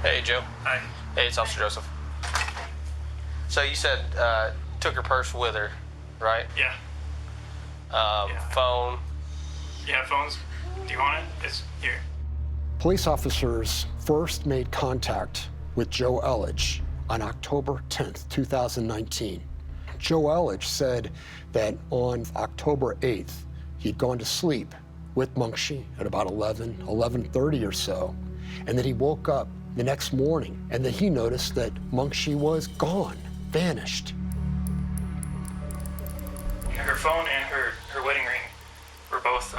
Hey, Joe. Hi. Hey, it's Officer Joseph. So you said took her purse with her, right? Yeah. Phone. Yeah, phones. Do you want it? It's here. Police officers first made contact with Joe Elledge on October 10th, 2019. Joe Elledge said that on October 8th, he'd gone to sleep with Munchie at about 11:30 or so, and that he woke up the next morning and that he noticed that Munchie was gone, vanished. Her phone and her wedding ring were both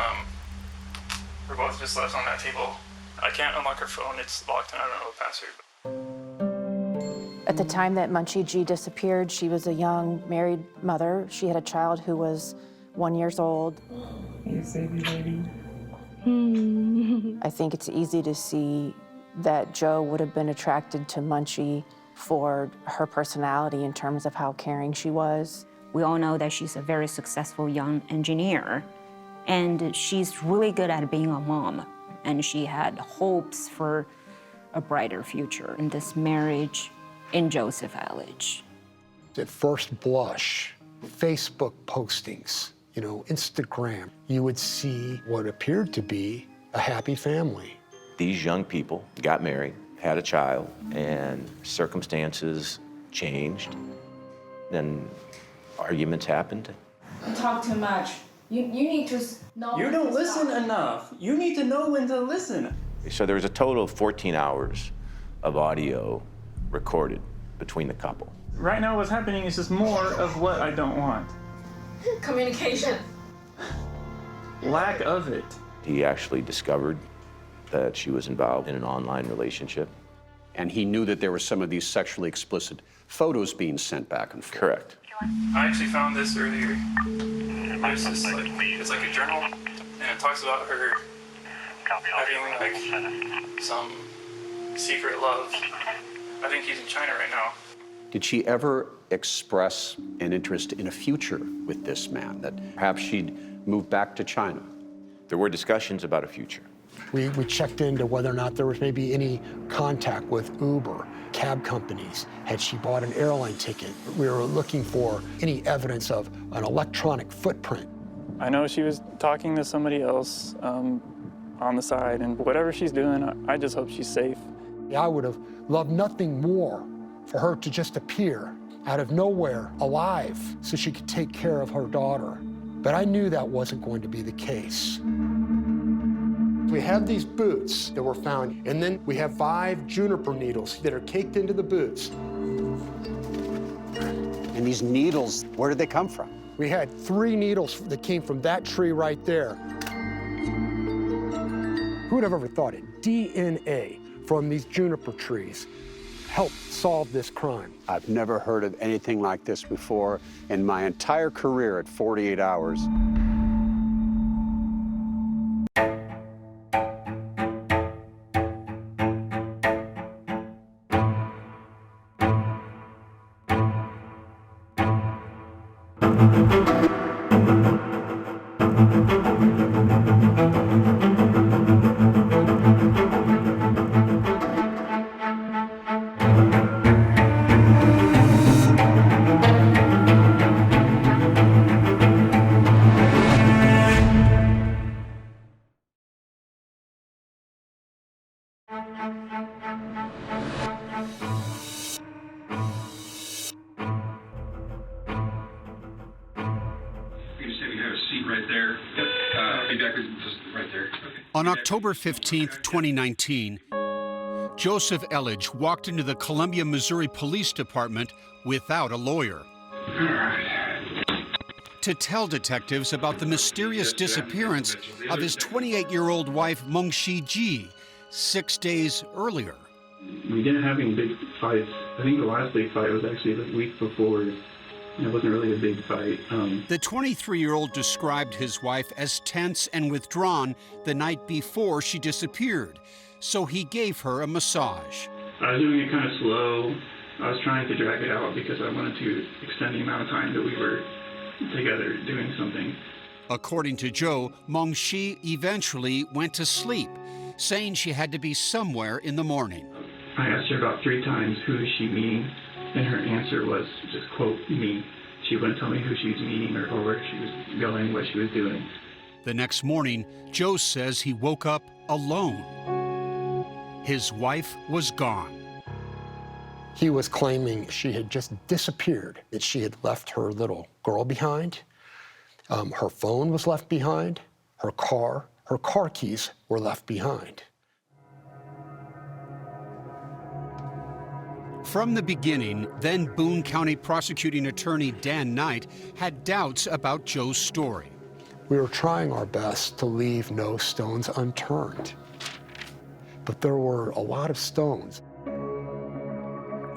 just left on that table. I can't unlock her phone. It's locked and I don't know the password. At the time that Munchie G disappeared, she was a young married mother. She had a child who was 1 year old. You baby lady. I think it's easy to see that Joe would have been attracted to Munchie for her personality in terms of how caring she was. We all know that she's a very successful young engineer, and she's really good at being a mom, and she had hopes for a brighter future in this marriage in Joseph Elledge. At first blush, Facebook postings, Instagram, you would see what appeared to be a happy family. These young people got married, had a child, and circumstances changed. Then arguments happened. You talk too much. You need to know. You don't listen enough. You need to know when to listen. So there was a total of 14 hours of audio recorded between the couple. Right now what's happening is just more of what I don't want. Communication. Lack of it. He actually discovered that she was involved in an online relationship. And he knew that there were some of these sexually explicit photos being sent back and forth. Correct. I actually found this earlier. It's like a journal, and it talks about her having like some secret love. I think he's in China right now. Did she ever express an interest in a future with this man, that perhaps she'd move back to China? There were discussions about a future. We checked into whether or not there was maybe any contact with Uber, cab companies. Had she bought an airline ticket? We were looking for any evidence of an electronic footprint. I know she was talking to somebody else on the side, and whatever she's doing, I just hope she's safe. I would have loved nothing more for her to just appear out of nowhere alive so she could take care of her daughter. But I knew that wasn't going to be the case. We have these boots that were found, and then we have 5 juniper needles that are caked into the boots. And these needles, where did they come from? We had 3 needles that came from that tree right there. Who would have ever thought it? DNA from these juniper trees helped solve this crime. I've never heard of anything like this before in my entire career at 48 Hours. On October 15th, 2019, Joseph Elledge walked into the Columbia, Missouri Police Department without a lawyer to tell detectives about the mysterious disappearance of his 28-year-old wife, Munchie G, 6 days earlier. We didn't have any big fights. I think the last big fight was actually the week before. It wasn't really a big fight. The 23-year-old described his wife as tense and withdrawn the night before she disappeared, so he gave her a massage. I was doing it kind of slow. I was trying to drag it out because I wanted to extend the amount of time that we were together doing something. According to Joe, Meng-Shi eventually went to sleep, saying she had to be somewhere in the morning. I asked her about 3 times, who is she meeting? And her answer was just, quote, me. She wouldn't tell me who she was meeting or where she was going, what she was doing. The next morning, Joe says he woke up alone. His wife was gone. He was claiming she had just disappeared, that she had left her little girl behind. Her phone was left behind. Her car keys were left behind. From the beginning, then Boone County prosecuting attorney Dan Knight had doubts about Joe's story. We were trying our best to leave no stones unturned, but there were a lot of stones.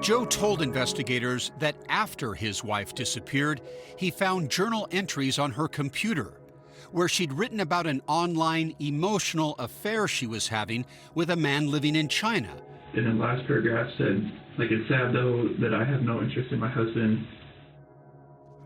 Joe told investigators that after his wife disappeared, he found journal entries on her computer where she'd written about an online emotional affair she was having with a man living in China. And then last paragraph said, like, it's sad though that I have no interest in my husband.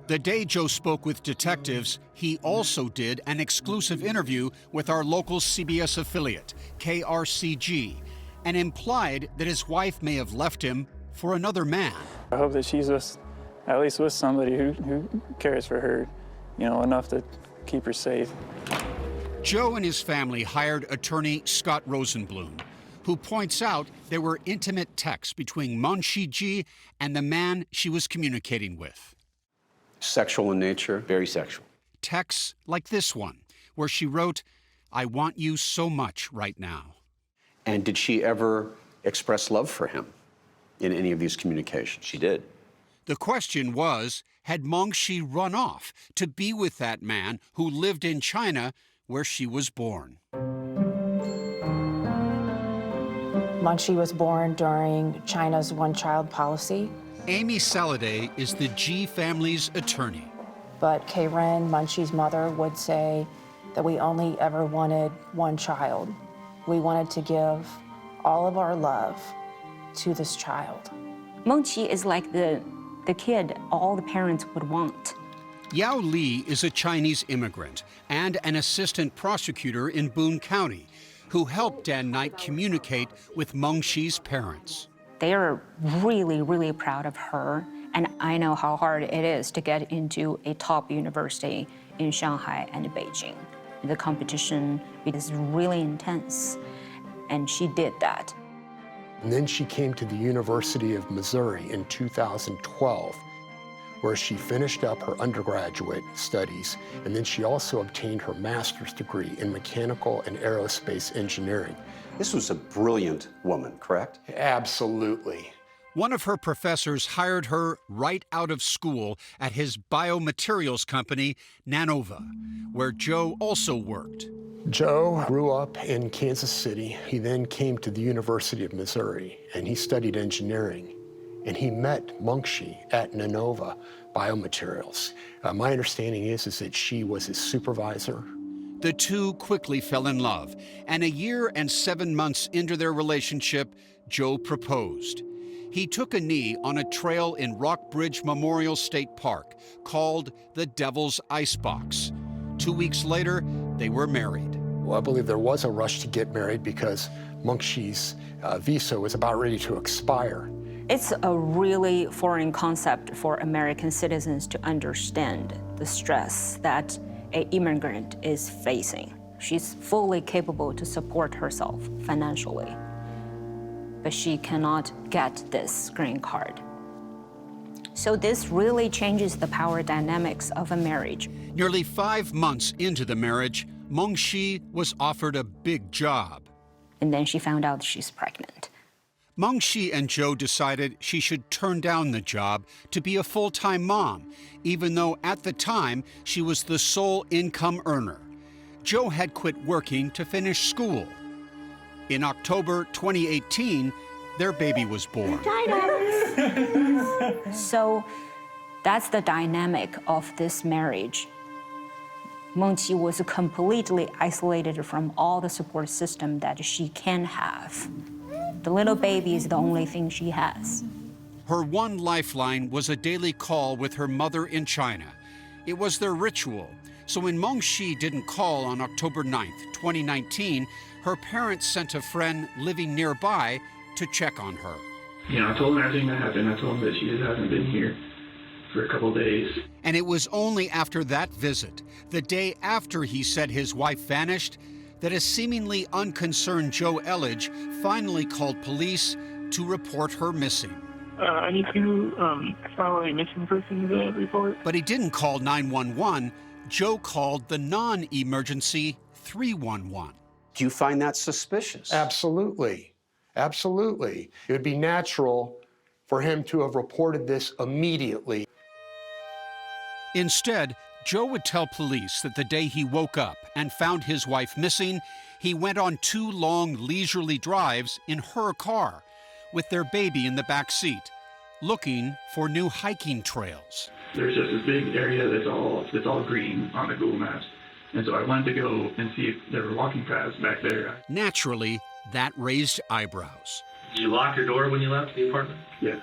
The day Joe spoke with detectives, he also did an exclusive interview with our local CBS affiliate, KRCG, and implied that his wife may have left him for another man. I hope that she's at least with somebody who cares for her, enough to keep her safe. Joe and his family hired attorney Scott Rosenblum, who points out there were intimate texts between Meng-Shi and the man she was communicating with. Sexual in nature? Very sexual. Texts like this one, where she wrote, "I want you so much right now." And did she ever express love for him in any of these communications? She did. The question was, had Meng-Shi run off to be with that man who lived in China where she was born? Meng-Shi was born during China's one-child policy. Amy Saladay is the G family's attorney. But Karen, Meng-Shi's mother, would say that we only ever wanted one child. We wanted to give all of our love to this child. Meng-Shi is like the kid all the parents would want. Yao Li is a Chinese immigrant and an assistant prosecutor in Boone County who helped Dan Knight communicate with Meng-Shi's parents. They are really, really proud of her, and I know how hard it is to get into a top university in Shanghai and Beijing. The competition is really intense, and she did that. And then she came to the University of Missouri in 2012, where she finished up her undergraduate studies, and then she also obtained her master's degree in mechanical and aerospace engineering. This was a brilliant woman, correct? Absolutely. One of her professors hired her right out of school at his biomaterials company, Nanova, where Joe also worked. Joe grew up in Kansas City. He then came to the University of Missouri, and he studied engineering. And he met Meng-Shi at Nanova Biomaterials. My understanding is that she was his supervisor. The two quickly fell in love, and 1 year and 7 months into their relationship, Joe proposed. He took a knee on a trail in Rockbridge Memorial State Park called the Devil's Icebox. 2 weeks later, they were married. Well, I believe there was a rush to get married because Meng-Shi's visa was about ready to expire. It's a really foreign concept for American citizens to understand the stress that an immigrant is facing. She's fully capable to support herself financially, but she cannot get this green card. So this really changes the power dynamics of a marriage. Nearly 5 months into the marriage, Meng-Shi was offered a big job. And then she found out she's pregnant. Meng-Shi and Joe decided she should turn down the job to be a full-time mom, even though at the time she was the sole income earner. Joe had quit working to finish school. In October 2018, their baby was born. So that's the dynamic of this marriage. Meng-Shi was completely isolated from all the support system that she can have. The little baby is the only thing she has. Her one lifeline was a daily call with her mother in China. It was their ritual. So when Meng Shi didn't call on October 9th, 2019, her parents sent a friend living nearby to check on her. You know, I told him everything that happened. I told him that she just hasn't been here for a couple of days. And it was only after that visit, the day after he said his wife vanished, that a seemingly unconcerned Joe Elledge finally called police to report her missing. I need to file a missing persons report. But he didn't call 911. Joe called the non-emergency 311. Do you find that suspicious? Absolutely. Absolutely. It would be natural for him to have reported this immediately. Instead, Joe would tell police that the day he woke up and found his wife missing, he went on 2 long, leisurely drives in her car with their baby in the back seat, looking for new hiking trails. There's just this big area that's all green on the Google Maps. And so I wanted to go and see if there were walking paths back there. Naturally, that raised eyebrows. Did you lock your door when you left the apartment? Yeah.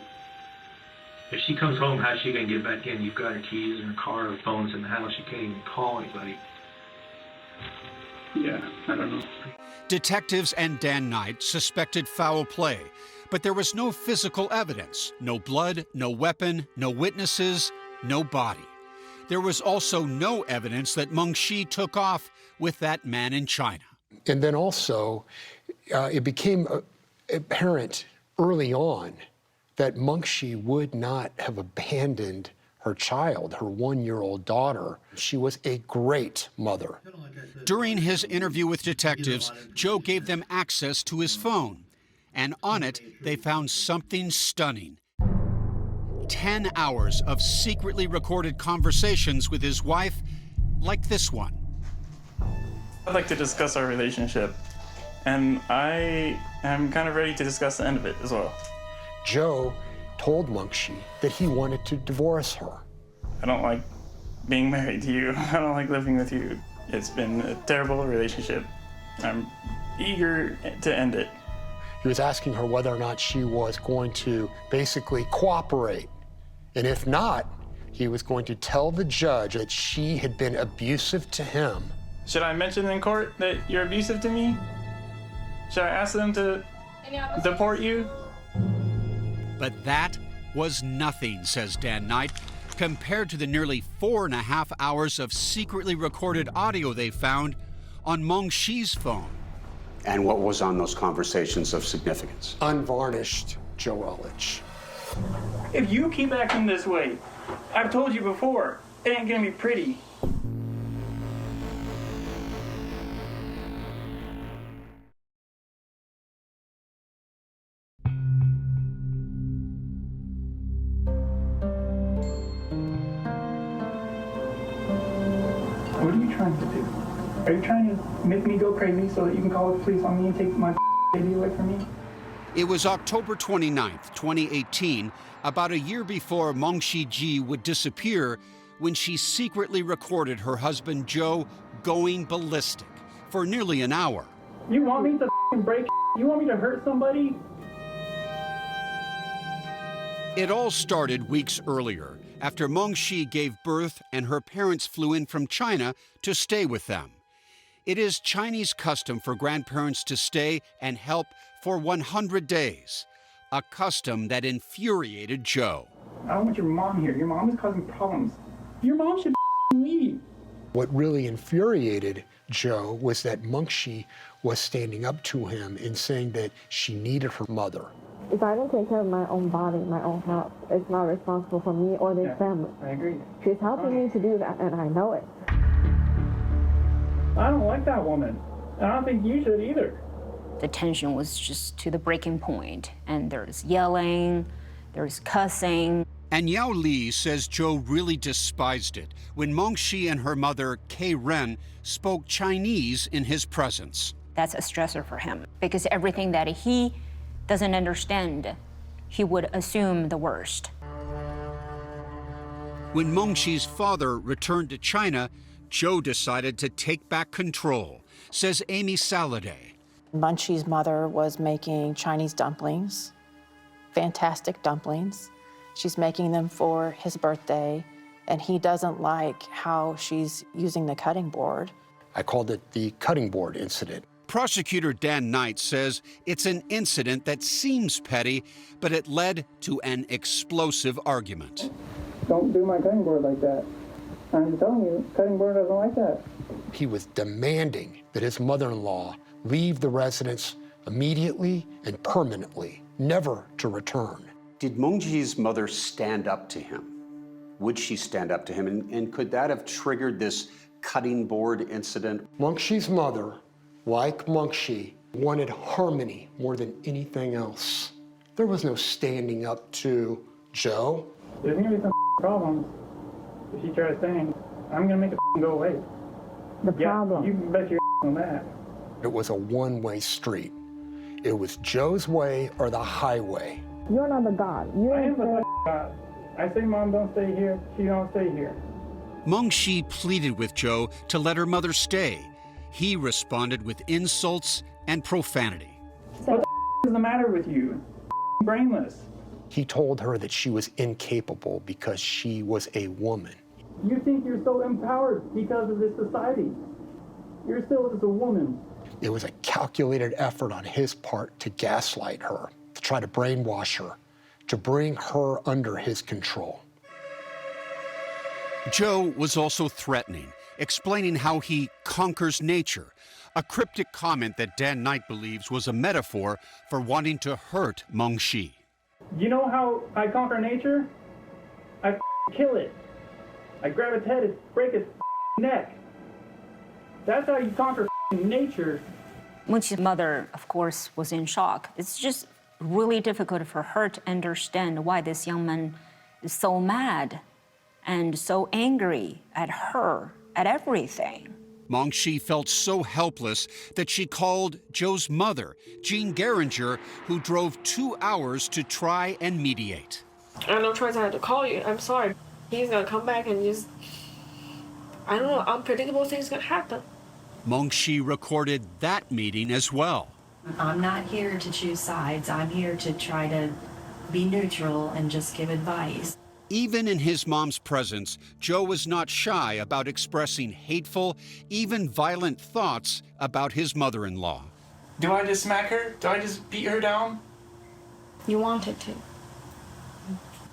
If she comes home, how's she going to get back in? You've got her keys in her car, her phone's in the house. She can't even call anybody. Yeah, I don't know. Detectives and Dan Knight suspected foul play, but there was no physical evidence, no blood, no weapon, no witnesses, no body. There was also no evidence that Meng Shi took off with that man in China. And then also, it became apparent early on that Meng Shi would not have abandoned her child, her 1-year-old daughter. She was a great mother. During his interview with detectives, Joe gave them access to his phone. And on it, they found something stunning. 10 hours of secretly recorded conversations with his wife, like this one. I'd like to discuss our relationship, and I am kind of ready to discuss the end of it as well. Joe told Meng Shi that he wanted to divorce her. I don't like being married to you. I don't like living with you. It's been a terrible relationship. I'm eager to end it. He was asking her whether or not she was going to basically cooperate. And if not, he was going to tell the judge that she had been abusive to him. Should I mention in court that you're abusive to me? Should I ask them to deport you? But that was nothing, says Dan Knight, compared to the nearly 4.5 hours of secretly recorded audio they found on Meng Shi's phone. And what was on those conversations of significance? Unvarnished Joe Elledge. If you keep acting this way, I've told you before, it ain't gonna be pretty. What are you trying to do? Are you trying to make me go crazy so that you can call the police on me and take my baby away from me? It was October 29th, 2018, about a year before Meng Shi Ji would disappear, when she secretly recorded her husband Joe going ballistic for nearly an hour. You want me to break? You want me to hurt somebody? It all started weeks earlier, after Meng Shi gave birth and her parents flew in from China to stay with them. It is Chinese custom for grandparents to stay and help for 100 days, a custom that infuriated Joe. I don't want your mom here. Your mom is causing problems. Your mom should leave. What really infuriated Joe was that Meng Shi was standing up to him and saying that she needed her mother. If I don't take care of my own body, my own health, it's not responsible for me or this family. I agree. She's helping me to do that, and I know it. I don't like that woman. I don't think you should either. The tension was just to the breaking point, and there's yelling, there's cussing. And Yao Li says Joe really despised it when Meng Shi and her mother, Kay Ren, spoke Chinese in his presence. That's a stressor for him, because everything that he doesn't understand, he would assume the worst. When Meng Shi's father returned to China, Joe decided to take back control, says Amy Saladay. Munchie's mother was making Chinese dumplings, fantastic dumplings. She's making them for his birthday, and he doesn't like how she's using the cutting board. I called it the cutting board incident. Prosecutor Dan Knight says it's an incident that seems petty, but it led to an explosive argument. Don't do my cutting board like that. I'm telling you, cutting board doesn't like that. He was demanding that his mother-in-law leave the residence immediately and permanently, never to return. Did Mengji's mother stand up to him? Would she stand up to him? And could that have triggered this cutting board incident? Mengji's mother, like Mengji, wanted harmony more than anything else. There was no standing up to Joe. There's gonna be some problems if you try to stand. I'm gonna make it go away. The problem. You can bet your on that. It was a one-way street. It was Joe's way or the highway. You're not the God. You I am ain't the God. I say, Mom, don't stay here. She don't stay here. Mengji pleaded with Joe to let her mother stay. He responded with insults and profanity. What the is the matter with you? Brainless. He told her that she was incapable because she was a woman. You think you're so empowered because of this society. You're still just a woman. It was a calculated effort on his part to gaslight her, to try to brainwash her, to bring her under his control. Joe was also threatening, explaining how he conquers nature, a cryptic comment that Dan Knight believes was a metaphor for wanting to hurt Mengji. You know how I conquer nature? I kill it. I grab its head and break its neck. That's how you conquer nature. Mengji's mother, of course, was in shock. It's just really difficult for her to understand why this young man is so mad and so angry at her, at everything. Mengji felt so helpless that she called Joe's mother, Jean Geringer, who drove 2 hours to try and mediate. I had no choice. I had to call you. I'm sorry. He's gonna come back and just, I don't know, unpredictable things gonna happen. Mengji recorded that meeting as well. I'm not here to choose sides. I'm here to try to be neutral and just give advice. Even in his mom's presence, Joe was not shy about expressing hateful, even violent thoughts about his mother-in-law. Do I just smack her? Do I just beat her down? You wanted to.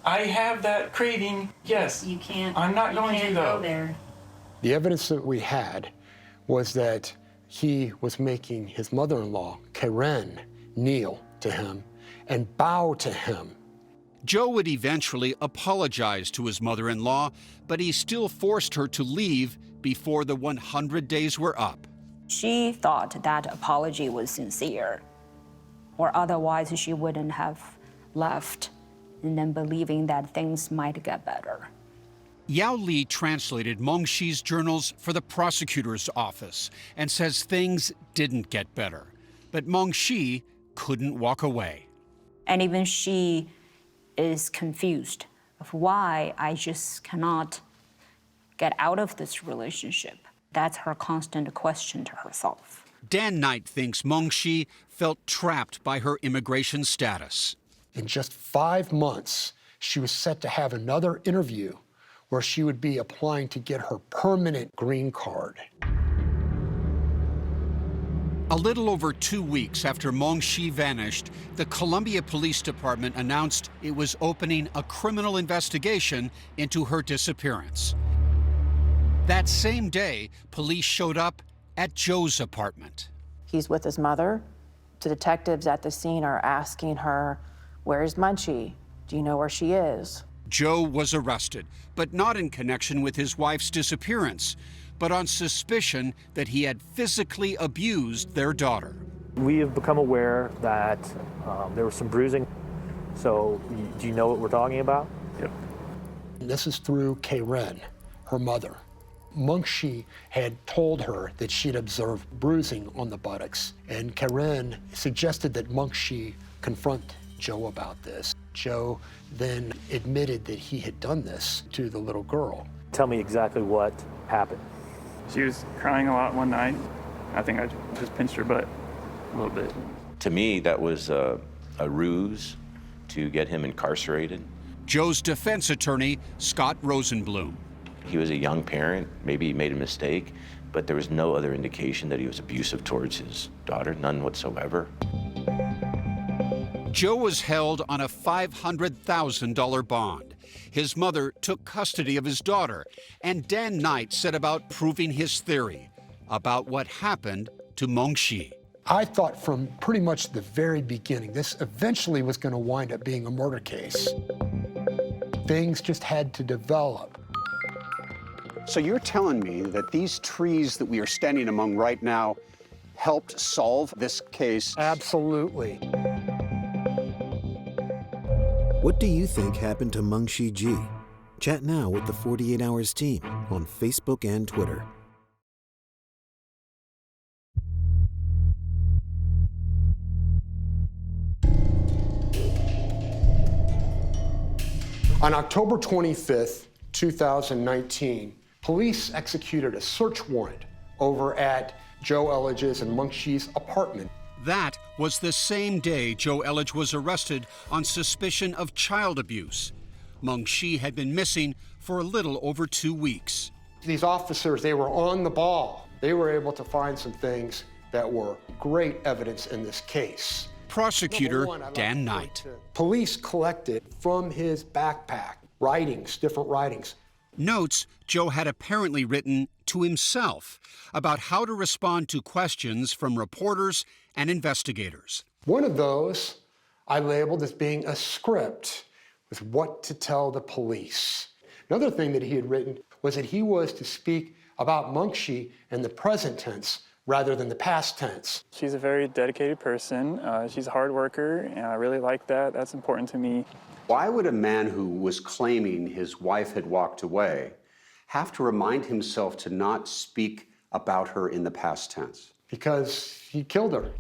I have that craving, yes. You can't. I'm not going to, though. Go there. The evidence that we had was that he was making his mother-in-law, Karen, kneel to him and bow to him. Joe would eventually apologize to his mother-in-law, but he still forced her to leave before the 100 days were up. She thought that apology was sincere, or otherwise she wouldn't have left, and then believing that things might get better. Yao Li translated Mengji's journals for the prosecutor's office and says things didn't get better. But Mengji couldn't walk away. And even she is confused of why I just cannot get out of this relationship. That's her constant question to herself. Dan Knight thinks Mengji felt trapped by her immigration status. In just 5 months, she was set to have another interview where she would be applying to get her permanent green card. A little over 2 weeks after Mengji vanished, the Columbia Police Department announced it was opening a criminal investigation into her disappearance. That same day, police showed up at Joe's apartment. He's with his mother. The detectives at the scene are asking her, "Where's Munchie? Do you know where she is?" Joe was arrested, but not in connection with his wife's disappearance, but on suspicion that he had physically abused their daughter. We have become aware that there was some bruising. So do you know what we're talking about? Yep. This is through Karen, her mother. Mengji had told her that she'd observed bruising on the buttocks, and Karen suggested that Mengji confront Joe about this. Joe then admitted that he had done this to the little girl. Tell me exactly what happened. She was crying a lot one night. I think I just pinched her butt. a little bit. To me, that was a ruse to get him incarcerated. Joe's defense attorney, Scott Rosenblum. He was a young parent, maybe he made a mistake, but there was no other indication that he was abusive towards his daughter, none whatsoever. Joe was held on a $500,000 bond. His mother took custody of his daughter, and Dan Knight set about proving his theory about what happened to Mengshi. I thought from pretty much the very beginning, this eventually was going to wind up being a murder case. Things just had to develop. So you're telling me that these trees that we are standing among right now helped solve this case? Absolutely. What do you think happened to Mengshi G? Chat now with the 48 Hours team on Facebook and Twitter. On October 25th, 2019, police executed a search warrant over at Joe Elledge's and Mengshi's apartment. That was the same day Joe Elledge was arrested on suspicion of child abuse. Mengshi had been missing for a little over 2 weeks. These officers, they were on the ball. They were able to find some things that were great evidence in this case. Prosecutor Dan Knight. Police collected from his backpack writings, different writings. Notes Joe had apparently written to himself about how to respond to questions from reporters and investigators. One of those I labeled as being a script with what to tell the police. Another thing that he had written was that he was to speak about Mengshi in the present tense rather than the past tense. She's a very dedicated person. She's a hard worker, and I really like that. That's important to me. Why would a man who was claiming his wife had walked away have to remind himself to not speak about her in the past tense? Because he killed her.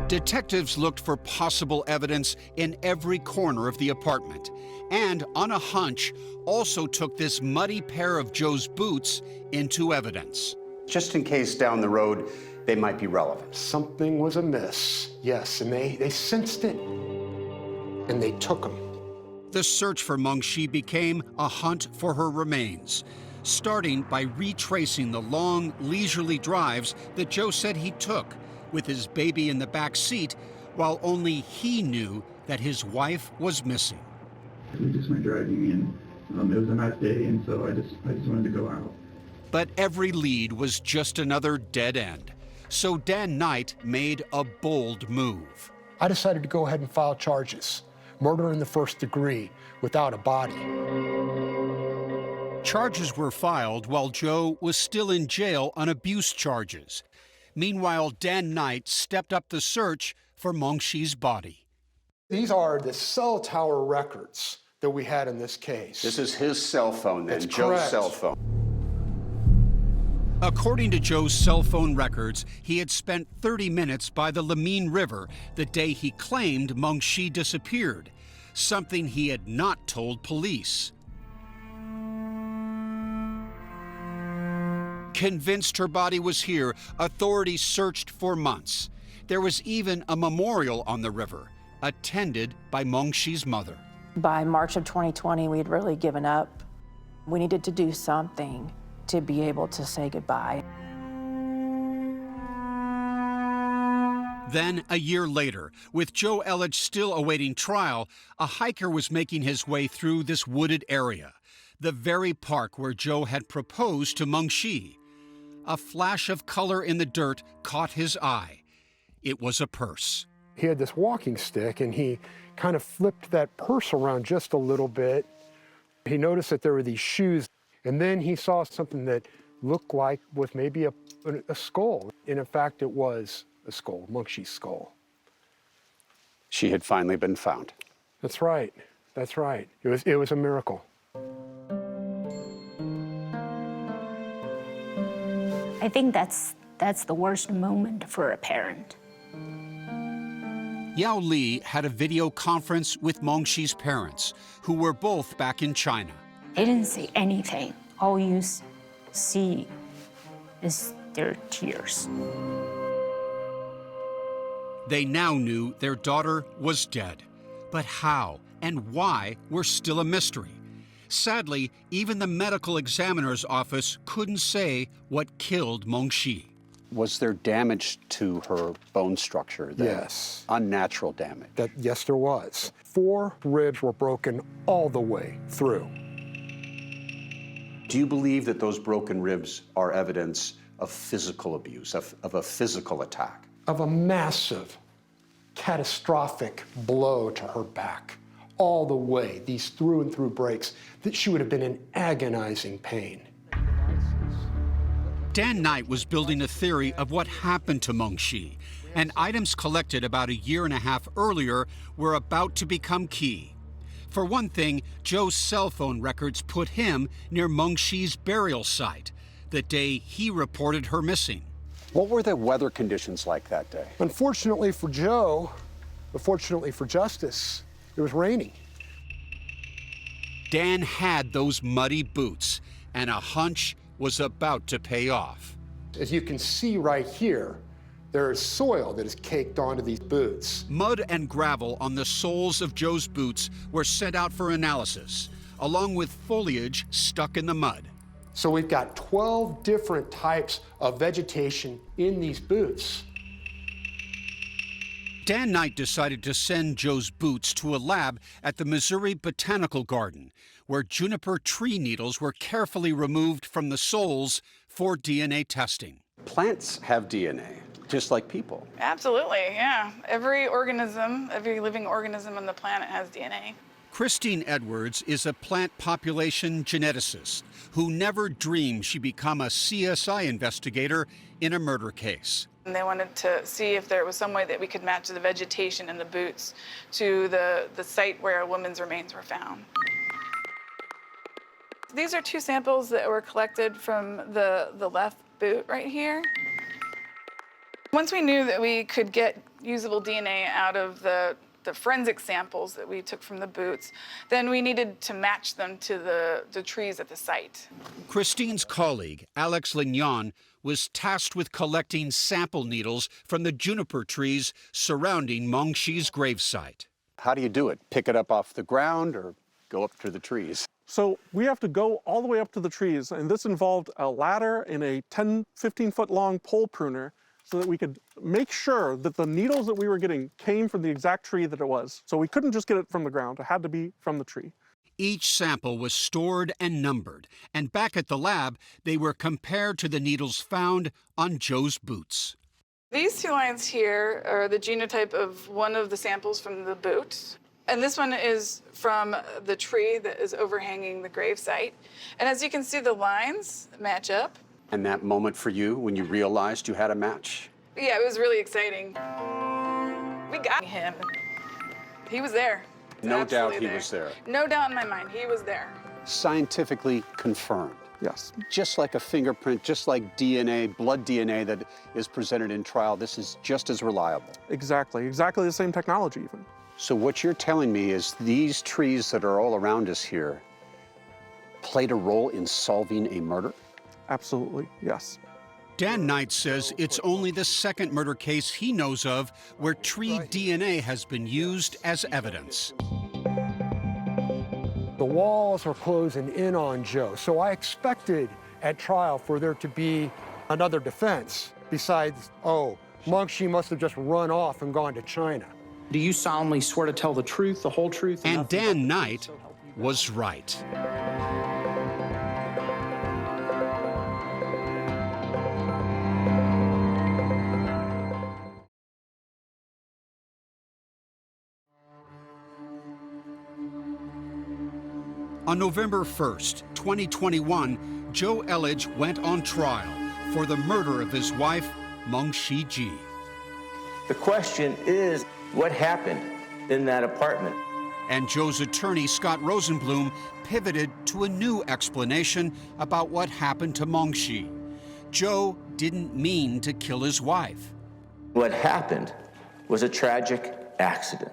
Detectives looked for possible evidence in every corner of the apartment, and on a hunch, also took this muddy pair of Joe's boots into evidence. Just in case down the road they might be relevant. Something was amiss, yes, and they sensed it, and they took him. The search for Mengshi became a hunt for her remains, starting by retracing the long, leisurely drives that Joe said he took, with his baby in the back seat, while only he knew that his wife was missing. We just went driving, and it was a nice day, and so I just wanted to go out. But every lead was just another dead end. So Dan Knight made a bold move. I decided to go ahead and file charges. Murder in the first degree without a body. Charges were filed while Joe was still in jail on abuse charges. Meanwhile, Dan Knight stepped up the search for Mengshi's body. These are the cell tower records that we had in this case. This is his cell phone then, That's Joe's correct. cell phone. According to Joe's cell phone records, he had spent 30 minutes by the Lamine River the day he claimed Mengshi disappeared, something he had not told police. Convinced her body was here, authorities searched for months. There was even a memorial on the river, attended by Mengshi's mother. By March of 2020, we had really given up. We needed to do something to be able to say goodbye. Then, a year later, with Joe Elledge still awaiting trial, a hiker was making his way through this wooded area, the very park where Joe had proposed to Mengshi. A flash of color in the dirt caught his eye. It was a purse. He had this walking stick, and he kind of flipped that purse around just a little bit. He noticed that there were these shoes, and then he saw something that looked like was maybe a skull. And in fact, it was a skull, Mengshi's skull. She had finally been found. That's right. That's right. It was a miracle. I think that's the worst moment for a parent. Yao Li had a video conference with Mengshi's parents, who were both back in China. They didn't say anything. All you see is their tears. They now knew their daughter was dead. But how and why were still a mystery. Sadly, even the medical examiner's office couldn't say what killed Mengshi. Was there damage to her bone structure? Yes. Unnatural damage? Yes, there was. 4 ribs were broken all the way through. Do you believe that those broken ribs are evidence of physical abuse, of a physical attack? Of a massive, catastrophic blow to her back, all the way, these through and through breaks, that she would have been in agonizing pain. Dan Knight was building a theory of what happened to Mengshi, and items collected about a year and a half earlier were about to become key. For one thing, Joe's cell phone records put him near Mengshi's burial site, the day he reported her missing. What were the weather conditions like that day? Unfortunately for Joe, but fortunately for justice, it was raining. Dan had those muddy boots, and a hunch was about to pay off. As you can see right here, there is soil that is caked onto these boots. Mud and gravel on the soles of Joe's boots were sent out for analysis, along with foliage stuck in the mud. So we've got 12 different types of vegetation in these boots. Dan Knight decided to send Joe's boots to a lab at the Missouri Botanical Garden, where juniper tree needles were carefully removed from the soles for DNA testing. Plants have DNA, just like people. Absolutely, yeah. Every organism, every living organism on the planet has DNA. Christine Edwards is a plant population geneticist who never dreamed she'd become a CSI investigator in a murder case. And they wanted to see if there was some way that we could match the vegetation in the boots to the site where a woman's remains were found. These are 2 samples that were collected from the left boot right here. Once we knew that we could get usable DNA out of the forensic samples that we took from the boots, then we needed to match them to the trees at the site. Christine's colleague, Alex Lignon, was tasked with collecting sample needles from the juniper trees surrounding Mengshi's gravesite. How do you do it? Pick it up off the ground or go up to the trees? So we have to go all the way up to the trees, and this involved a ladder and a 10, 15-foot long pole pruner so that we could make sure that the needles that we were getting came from the exact tree that it was. So we couldn't just get it from the ground, it had to be from the tree. Each sample was stored and numbered, and back at the lab, they were compared to the needles found on Joe's boots. These 2 lines here are the genotype of one of the samples from the boot. And this one is from the tree that is overhanging the gravesite. And as you can see, the lines match up. And that moment for you when you realized you had a match? Yeah, it was really exciting. We got him. He was there. No doubt Absolutely he was there. No doubt in my mind, he was there. Scientifically confirmed. Yes. Just like a fingerprint, just like DNA, blood DNA that is presented in trial, this is just as reliable. Exactly the same technology even. So what you're telling me is these trees that are all around us here played a role in solving a murder? Absolutely, yes. Dan Knight says it's only the second murder case he knows of where tree DNA has been used as evidence. The walls are closing in on Joe, so I expected at trial for there to be another defense besides, oh, Mengshi must have just run off and gone to China. Do you solemnly swear to tell the truth, the whole truth? And Dan Knight was right. On November 1st, 2021, Joe Elledge went on trial for the murder of his wife, Mengshi Ji. The question is, what happened in that apartment? And Joe's attorney, Scott Rosenblum, pivoted to a new explanation about what happened to Mengshi. Joe didn't mean to kill his wife. What happened was a tragic accident.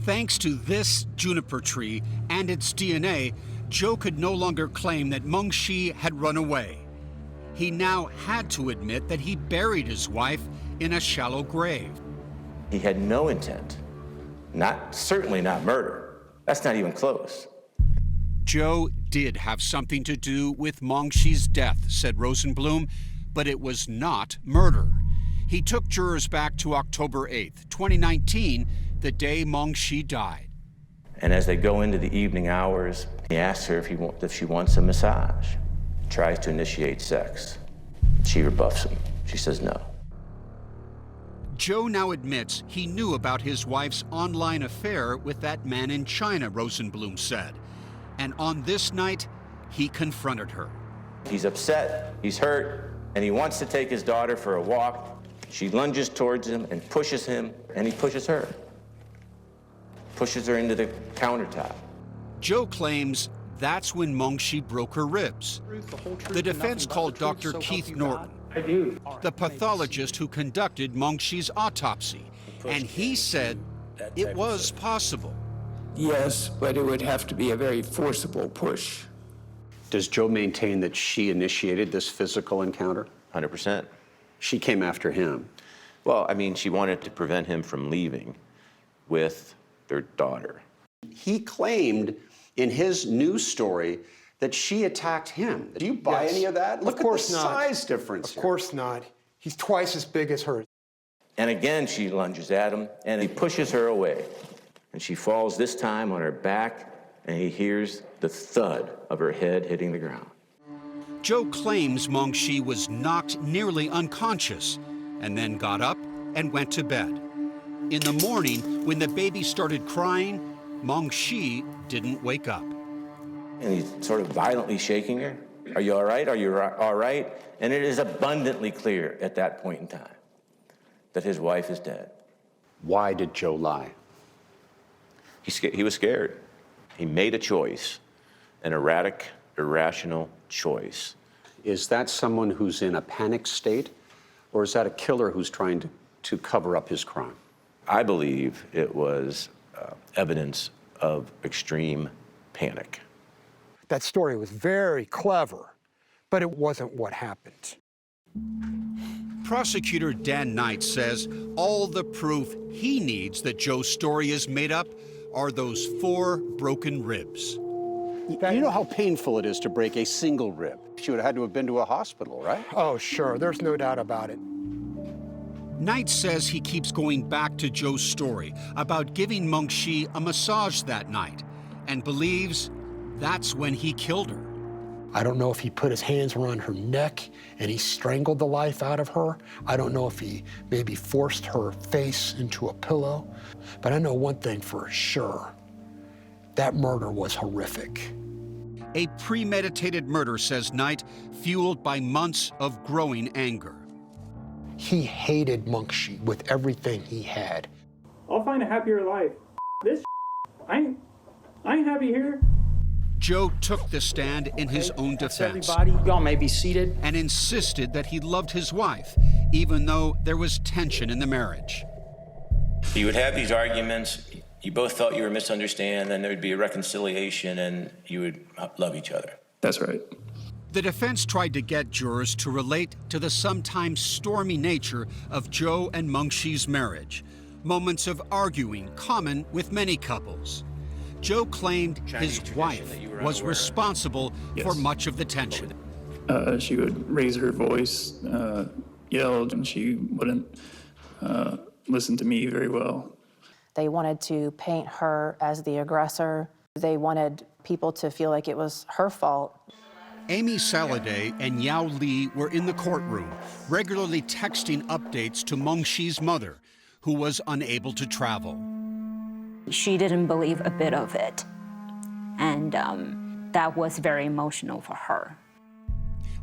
Thanks to this juniper tree and its DNA, Joe could no longer claim that Mengshi had run away. He now had to admit that he buried his wife in a shallow grave. He had no intent, certainly not murder. That's not even close. Joe did have something to do with Mengxi's death, said Rosenblum, but it was not murder. He took jurors back to October 8th, 2019, the day Mengxi died. And as they go into the evening hours, he asks her if she wants a massage. Tries to initiate sex. She rebuffs him. She says no. Joe now admits he knew about his wife's online affair with that man in China, Rosenblum said. And on this night, he confronted her. He's upset, he's hurt, and he wants to take his daughter for a walk. She lunges towards him and pushes him, and he pushes her. Pushes her into the countertop. Joe claims that's when Mengxi broke her ribs. The defense called Dr. Keith Norton, the pathologist who conducted Mengxi's autopsy, and he said it was possible. Yes, but it would have to be a very forcible push. Does Joe maintain that she initiated this physical encounter? 100%. She came after him. Well, I mean, she wanted to prevent him from leaving with their daughter. He claimed in his news story that she attacked him. Do you buy any of that? Look at the size difference. Of course not. He's twice as big as her. And again, she lunges at him, and he pushes her away. And she falls this time on her back, and he hears the thud of her head hitting the ground. Joe claims Mengxi was knocked nearly unconscious and then got up and went to bed. In the morning, when the baby started crying, Mengxi didn't wake up. And he's sort of violently shaking her. Are you all right? Are you all right? And it is abundantly clear at that point in time that his wife is dead. Why did Joe lie? He was scared. He made a choice, an erratic, irrational choice. Is that someone who's in a panic state, or is that a killer who's trying to cover up his crime? I believe it was evidence of extreme panic. That story was very clever, but it wasn't what happened. Prosecutor Dan Knight says all the proof he needs that Joe's story is made up are those 4 broken ribs. You know how painful it is to break a single rib. She would have had to have been to a hospital, right? Oh, sure. There's no doubt about it. Knight says he keeps going back to Joe's story about giving Mengxi a massage that night and believes that's when he killed her. I don't know if he put his hands around her neck and he strangled the life out of her. I don't know if he maybe forced her face into a pillow. But I know one thing for sure. That murder was horrific. A premeditated murder, says Knight, fueled by months of growing anger. He hated Mengxi with everything he had. I'll find a happier life. This I ain't happy here. Joe took the stand in his own defense. Everybody, y'all may be seated. And insisted that he loved his wife, even though there was tension in the marriage. You would have these arguments, you both felt you were misunderstood, and there would be a reconciliation, and you would love each other. That's right. The defense tried to get jurors to relate to the sometimes stormy nature of Joe and Mengxi's marriage, moments of arguing common with many couples. Joe claimed his wife was responsible for much of the tension. She would raise her voice, yelled, and she wouldn't listen to me very well. They wanted to paint her as the aggressor. They wanted people to feel like it was her fault. Amy Saladay and Yao Li were in the courtroom, regularly texting updates to Mengxi's mother, who was unable to travel. She didn't believe a bit of it, and that was very emotional for her.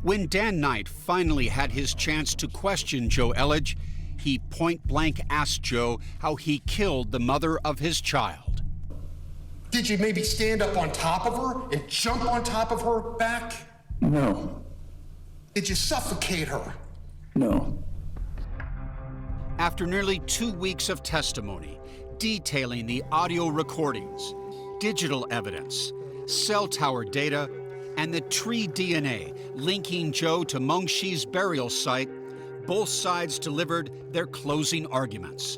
When Dan Knight finally had his chance to question Joe Elledge, he point-blank asked Joe how he killed the mother of his child. Did you maybe stand up on top of her and jump on top of her back? No. Did you suffocate her? No. After nearly 2 weeks of testimony, detailing the audio recordings, digital evidence, cell tower data, and the tree DNA linking Joe to Mengxi's burial site, both sides delivered their closing arguments.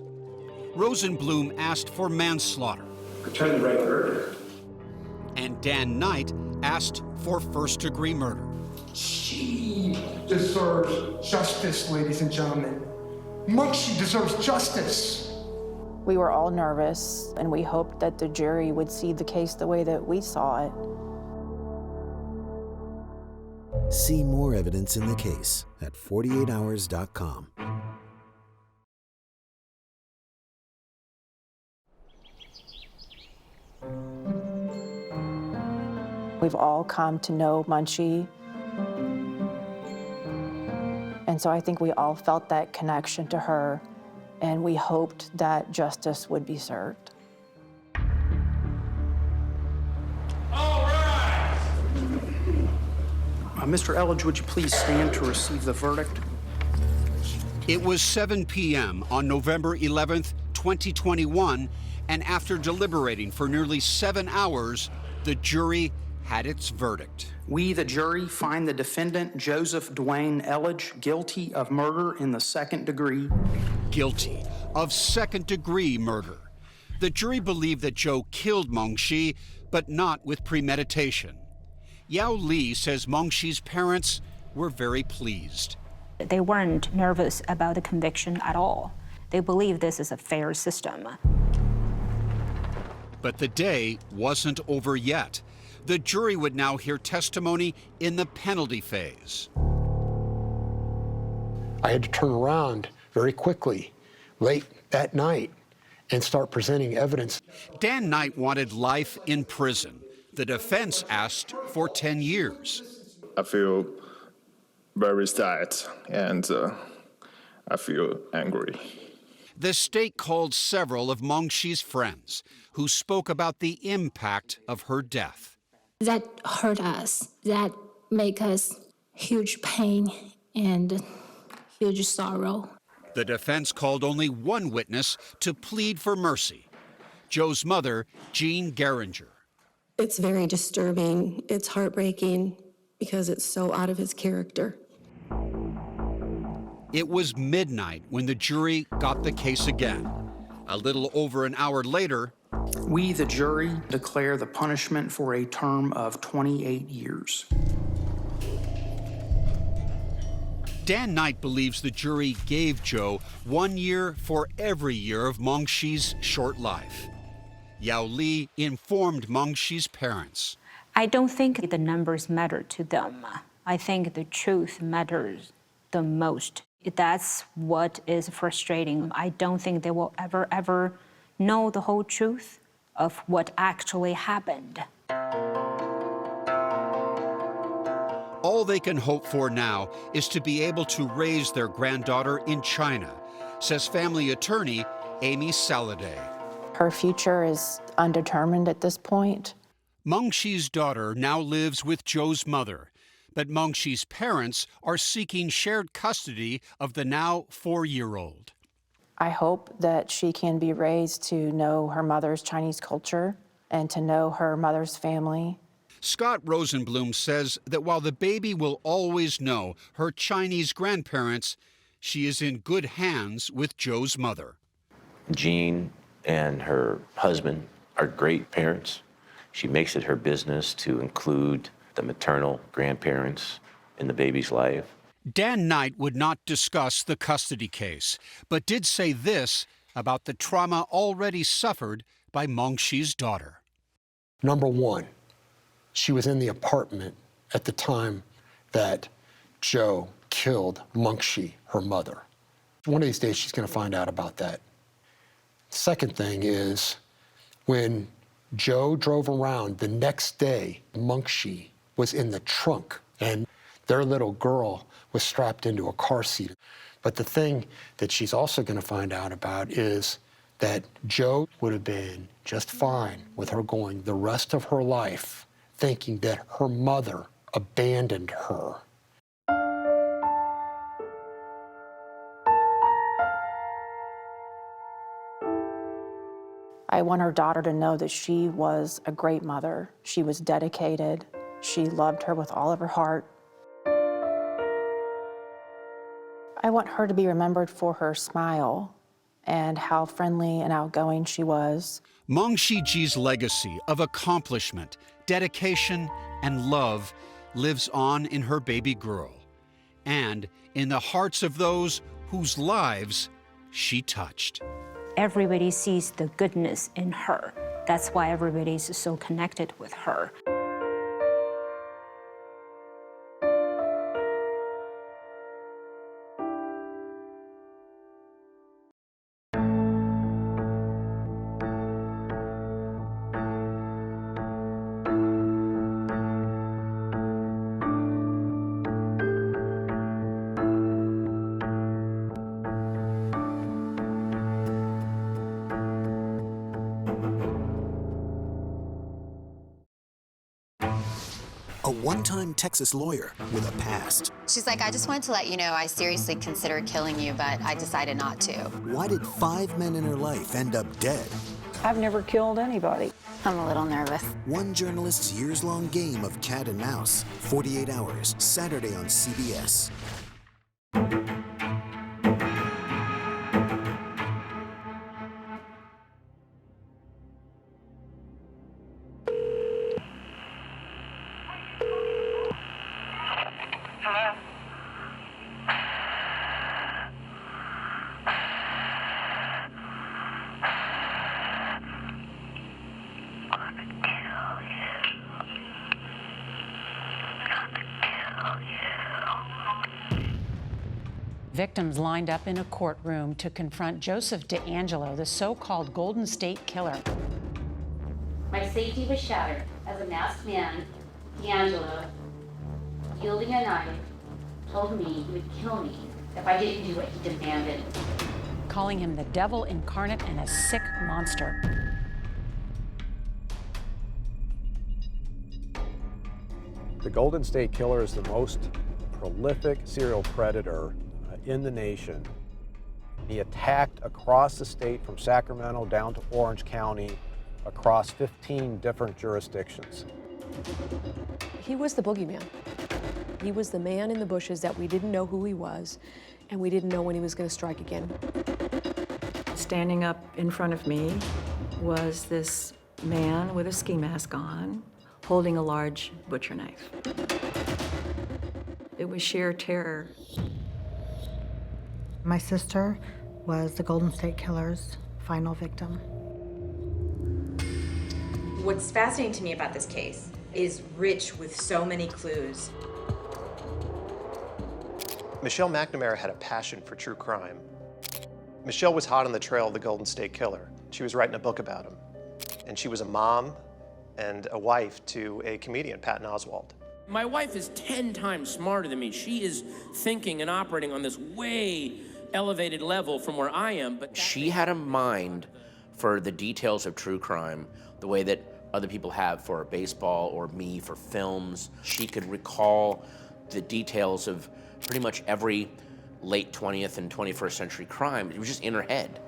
Rosenblum asked for manslaughter. Return the right verdict. And Dan Knight asked for first-degree murder. She deserves justice, ladies and gentlemen. Munchie deserves justice. We were all nervous, and we hoped that the jury would see the case the way that we saw it. See more evidence in the case at 48hours.com. We've all come to know Munchie. And so I think we all felt that connection to her, and we hoped that justice would be served. Mr. Elledge, would you please stand to receive the verdict? It was 7 p.m. on November 11th, 2021, and after deliberating for nearly 7 hours, the jury had its verdict. We, the jury, find the defendant, Joseph Dwayne Elledge, guilty of murder in the second degree. Guilty of second-degree murder. The jury believed that Joe killed Mengshi, but not with premeditation. Yao Li says Mengshi's parents were very pleased. They weren't nervous about the conviction at all. They believe this is a fair system. But the day wasn't over yet. The jury would now hear testimony in the penalty phase. I had to turn around very quickly, late that night, and start presenting evidence. Dan Knight wanted life in prison. The defense asked for 10 years. I feel very sad and I feel angry. The state called several of Mengshi's friends who spoke about the impact of her death. That hurt us. That make us huge pain and huge sorrow. The defense called only one witness to plead for mercy, Joe's mother, Jean Geringer. It's very disturbing. It's heartbreaking because it's so out of his character. It was midnight when the jury got the case again. A little over an hour later, We, the jury, declare the punishment for a term of 28 years. Dan Knight believes the jury gave Joe 1 year for every year of Mengshi's short life. Yao Li informed Mengshi's parents. I don't think the numbers matter to them. I think the truth matters the most. That's what is frustrating. I don't think they will ever know the whole truth of what actually happened. All they can hope for now is to be able to raise their granddaughter in China, says family attorney Amy Saladay. Her future is undetermined at this point. Mengshi's daughter now lives with Joe's mother, but Mengshi's parents are seeking shared custody of the now 4-year-old. I hope that she can be raised to know her mother's Chinese culture and to know her mother's family. Scott Rosenblum says that while the baby will always know her Chinese grandparents, she is in good hands with Joe's mother. Jean and her husband are great parents. She makes it her business to include the maternal grandparents in the baby's life. Dan Knight would not discuss the custody case, but did say this about the trauma already suffered by Mengshi's daughter. Number one, she was in the apartment at the time that Joe killed Mengshi, her mother. One of these days she's going to find out about that. Second thing is, when Joe drove around the next day, Mengshi was in the trunk and their little girl was strapped into a car seat. But the thing that she's also going to find out about is that Joe would have been just fine with her going the rest of her life thinking that her mother abandoned her. I want her daughter to know that she was a great mother. She was dedicated. She loved her with all of her heart. I I want her to be remembered for her smile and how friendly and outgoing she was. Meng Shiji's legacy of accomplishment, dedication, and love lives on in her baby girl and in the hearts of those whose lives she touched. Everybody sees the goodness in her. That's why everybody's so connected with her. A one-time Texas lawyer with a past. She's like, I just wanted to let you know I seriously considered killing you, but I decided not to. Why did 5 men in her life end up dead? I've never killed anybody. I'm a little nervous. One journalist's years-long game of cat and mouse. 48 Hours, Saturday on CBS. Victims lined up in a courtroom to confront Joseph DeAngelo, the so-called Golden State Killer. My safety was shattered as a masked man, DeAngelo, wielding a knife, told me he would kill me if I didn't do what he demanded. Calling him the devil incarnate and a sick monster. The Golden State Killer is the most prolific serial predator in the nation. He attacked across the state from Sacramento down to Orange County, across 15 different jurisdictions. He was the boogeyman. He was the man in the bushes that we didn't know who he was, and we didn't know when he was going to strike again. Standing up in front of me was this man with a ski mask on, holding a large butcher knife. It was sheer terror. My sister was the Golden State Killer's final victim. What's fascinating to me about this case is rich with so many clues. Michelle McNamara had a passion for true crime. Michelle was hot on the trail of the Golden State Killer. She was writing a book about him. And she was a mom and a wife to a comedian, Patton Oswalt. My wife is 10 times smarter than me. She is thinking and operating on this way elevated level from where I am, but she had a mind for the details of true crime, the way that other people have for baseball or me for films. She could recall the details of pretty much every late 20th and 21st century crime. It was just in her head.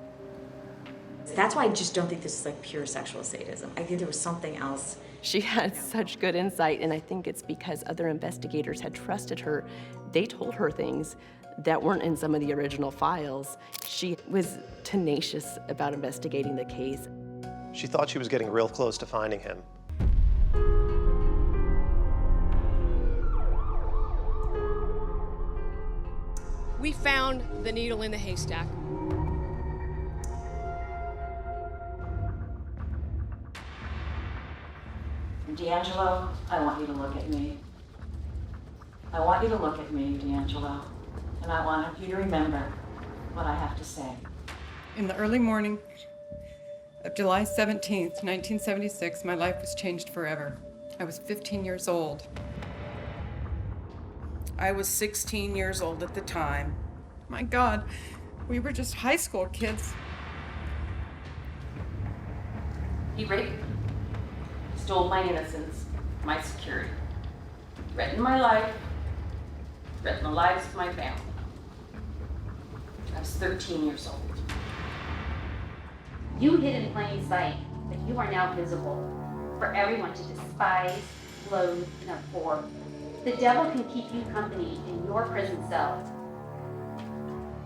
That's why I just don't think this is like pure sexual sadism. I think there was something else. She had such good insight, and I think it's because other investigators had trusted her. They told her things that weren't in some of the original files. She was tenacious about investigating the case. She thought she was getting real close to finding him. We found the needle in the haystack. DeAngelo, I want you to look at me. I want you to look at me, DeAngelo, and I want you to remember what I have to say. In the early morning of July 17th, 1976, my life was changed forever. I was 15 years old. I was 16 years old at the time. My God, we were just high school kids. He raped me, stole my innocence, my security, threatened my life, threatened the lives of my family. I was 13 years old. You hid in plain sight, but you are now visible for everyone to despise, loathe, and abhor. The devil can keep you company in your prison cell.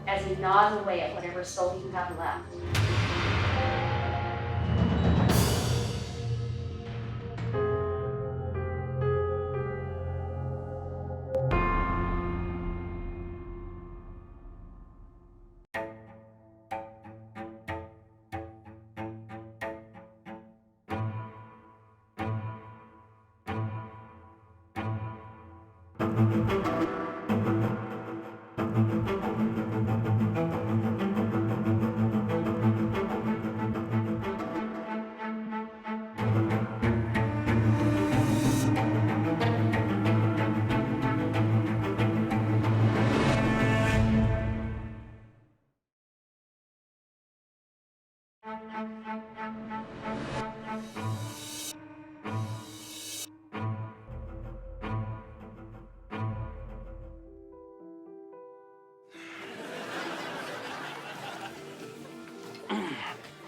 as he gnaws away at whatever soul you have left.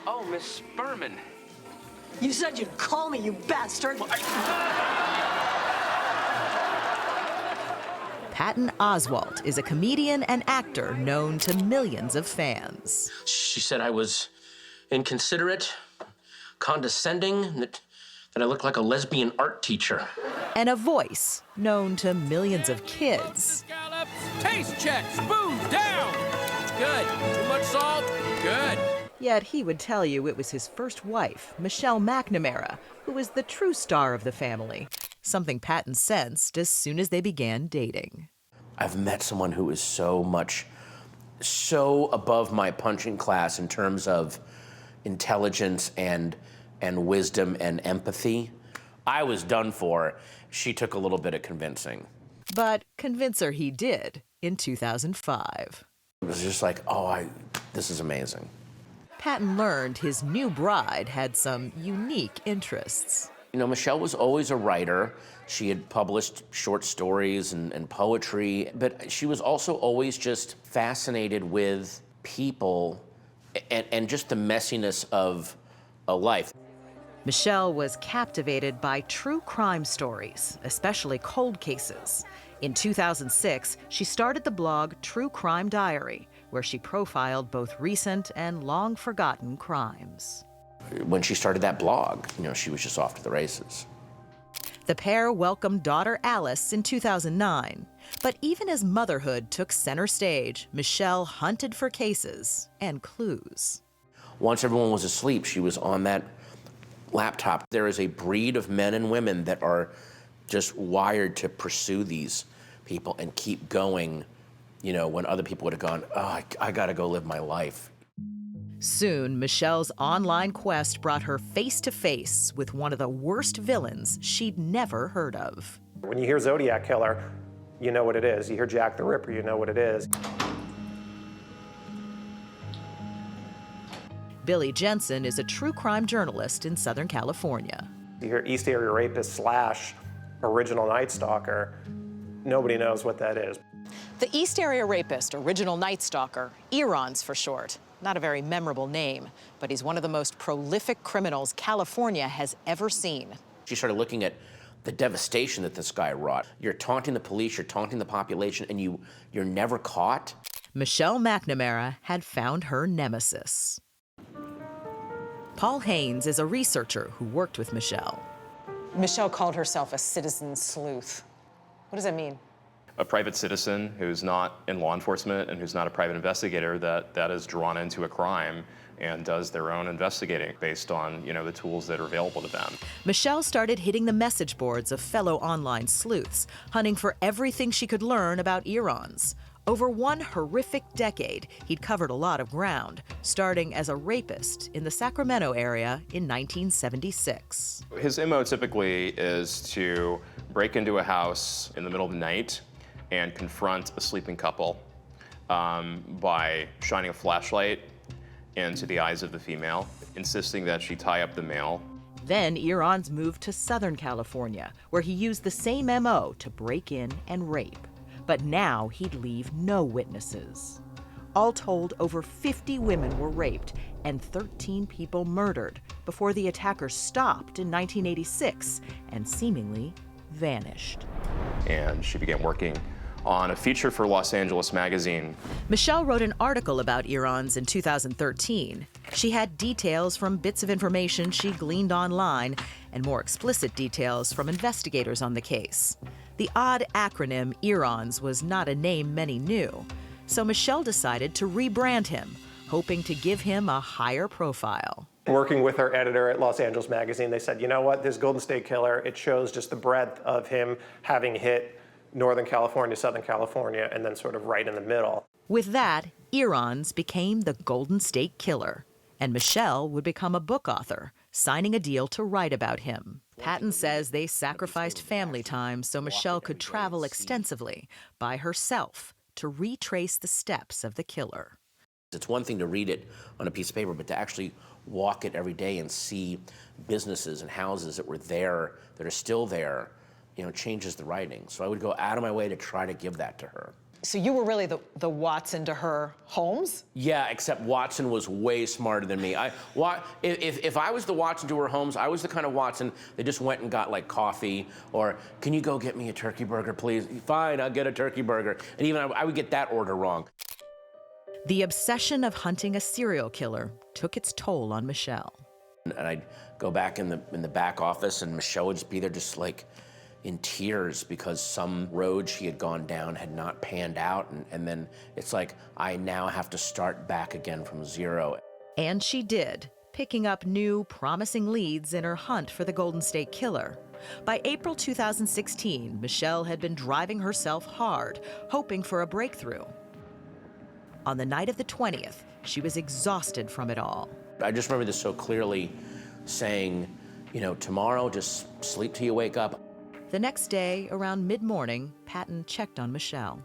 Oh, Miss Berman. You said you'd call me, you bastard! Patton Oswalt is a comedian and actor known to millions of fans. She said I was inconsiderate, condescending, that I looked like a lesbian art teacher. And a voice known to millions of kids. Taste check, spoon down. Good. Too much salt? Good. Yet he would tell you it was his first wife, Michelle McNamara, who was the true star of the family, something Patton sensed as soon as they began dating. I've met someone who is so above my punching class in terms of intelligence and wisdom and empathy. I was done for. She took a little bit of convincing. But convince her he did in 2005. It was just like, this is amazing. Patton learned his new bride had some unique interests. You know, Michelle was always a writer. She had published short stories and poetry, but she was also always just fascinated with people and just the messiness of a life. Michelle was captivated by true crime stories, especially cold cases. In 2006, she started the blog True Crime Diary, where she profiled both recent and long-forgotten crimes. When she started that blog, she was just off to the races. The pair welcomed daughter Alice in 2009. But even as motherhood took center stage, Michelle hunted for cases and clues. Once everyone was asleep, she was on that laptop. There is a breed of men and women that are just wired to pursue these people and keep going, when other people would have gone, I gotta go live my life. Soon, Michelle's online quest brought her face to face with one of the worst villains she'd never heard of. When you hear Zodiac Killer, you know what it is. You hear Jack the Ripper, you know what it is. Billy Jensen is a true crime journalist in Southern California. You hear East Area Rapist / Original Night Stalker, nobody knows what that is. The East Area Rapist, Original Night Stalker, Eron's for short. Not a very memorable name, but he's one of the most prolific criminals California has ever seen. She started looking at the devastation that this guy wrought. You're taunting the police, you're taunting the population, and you're never caught. Michelle McNamara had found her nemesis. Paul Haynes is a researcher who worked with Michelle. Michelle called herself a citizen sleuth. What does that mean? A private citizen who's not in law enforcement and who's not a private investigator that is drawn into a crime and does their own investigating based on, the tools that are available to them. Michelle started hitting the message boards of fellow online sleuths, hunting for everything she could learn about Erons. Over one horrific decade, he'd covered a lot of ground, starting as a rapist in the Sacramento area in 1976. His MO typically is to break into a house in the middle of the night and confront a sleeping couple by shining a flashlight into the eyes of the female, insisting that she tie up the male. Then Erons moved to Southern California, where he used the same MO to break in and rape. But now he'd leave no witnesses. All told, over 50 women were raped and 13 people murdered before the attackers stopped in 1986 and seemingly vanished. And she began working on a feature for Los Angeles Magazine. Michelle wrote an article about Irons in 2013. She had details from bits of information she gleaned online and more explicit details from investigators on the case. The odd acronym Irons was not a name many knew, so Michelle decided to rebrand him, hoping to give him a higher profile. Working with our editor at Los Angeles Magazine, they said, you know what, this Golden State Killer, it shows just the breadth of him having hit Northern California, Southern California, and then sort of right in the middle. With that, Irons became the Golden State Killer, and Michelle would become a book author, signing a deal to write about him. Patton says they sacrificed family time so Michelle could travel extensively by herself to retrace the steps of the killer. It's one thing to read it on a piece of paper, but to actually walk it every day and see businesses and houses that were there, that are still there, changes the writing. So I would go out of my way to try to give that to her. So you were really the Watson to her Holmes? Yeah, except Watson was way smarter than me. If I was the Watson to her Holmes, I was the kind of Watson that just went and got like coffee, or can you go get me a turkey burger, please? Fine, I'll get a turkey burger. And even I would get that order wrong. The obsession of hunting a serial killer took its toll on Michelle. And I'd go back in the back office, and Michelle would just be there just like in tears because some road she had gone down had not panned out. And then it's like, I now have to start back again from zero. And she did, picking up new, promising leads in her hunt for the Golden State Killer. By April 2016, Michelle had been driving herself hard, hoping for a breakthrough. On the night of the 20th, she was exhausted from it all. I just remember this so clearly, saying, tomorrow, just sleep till you wake up. The next day, around mid-morning, Patton checked on Michelle.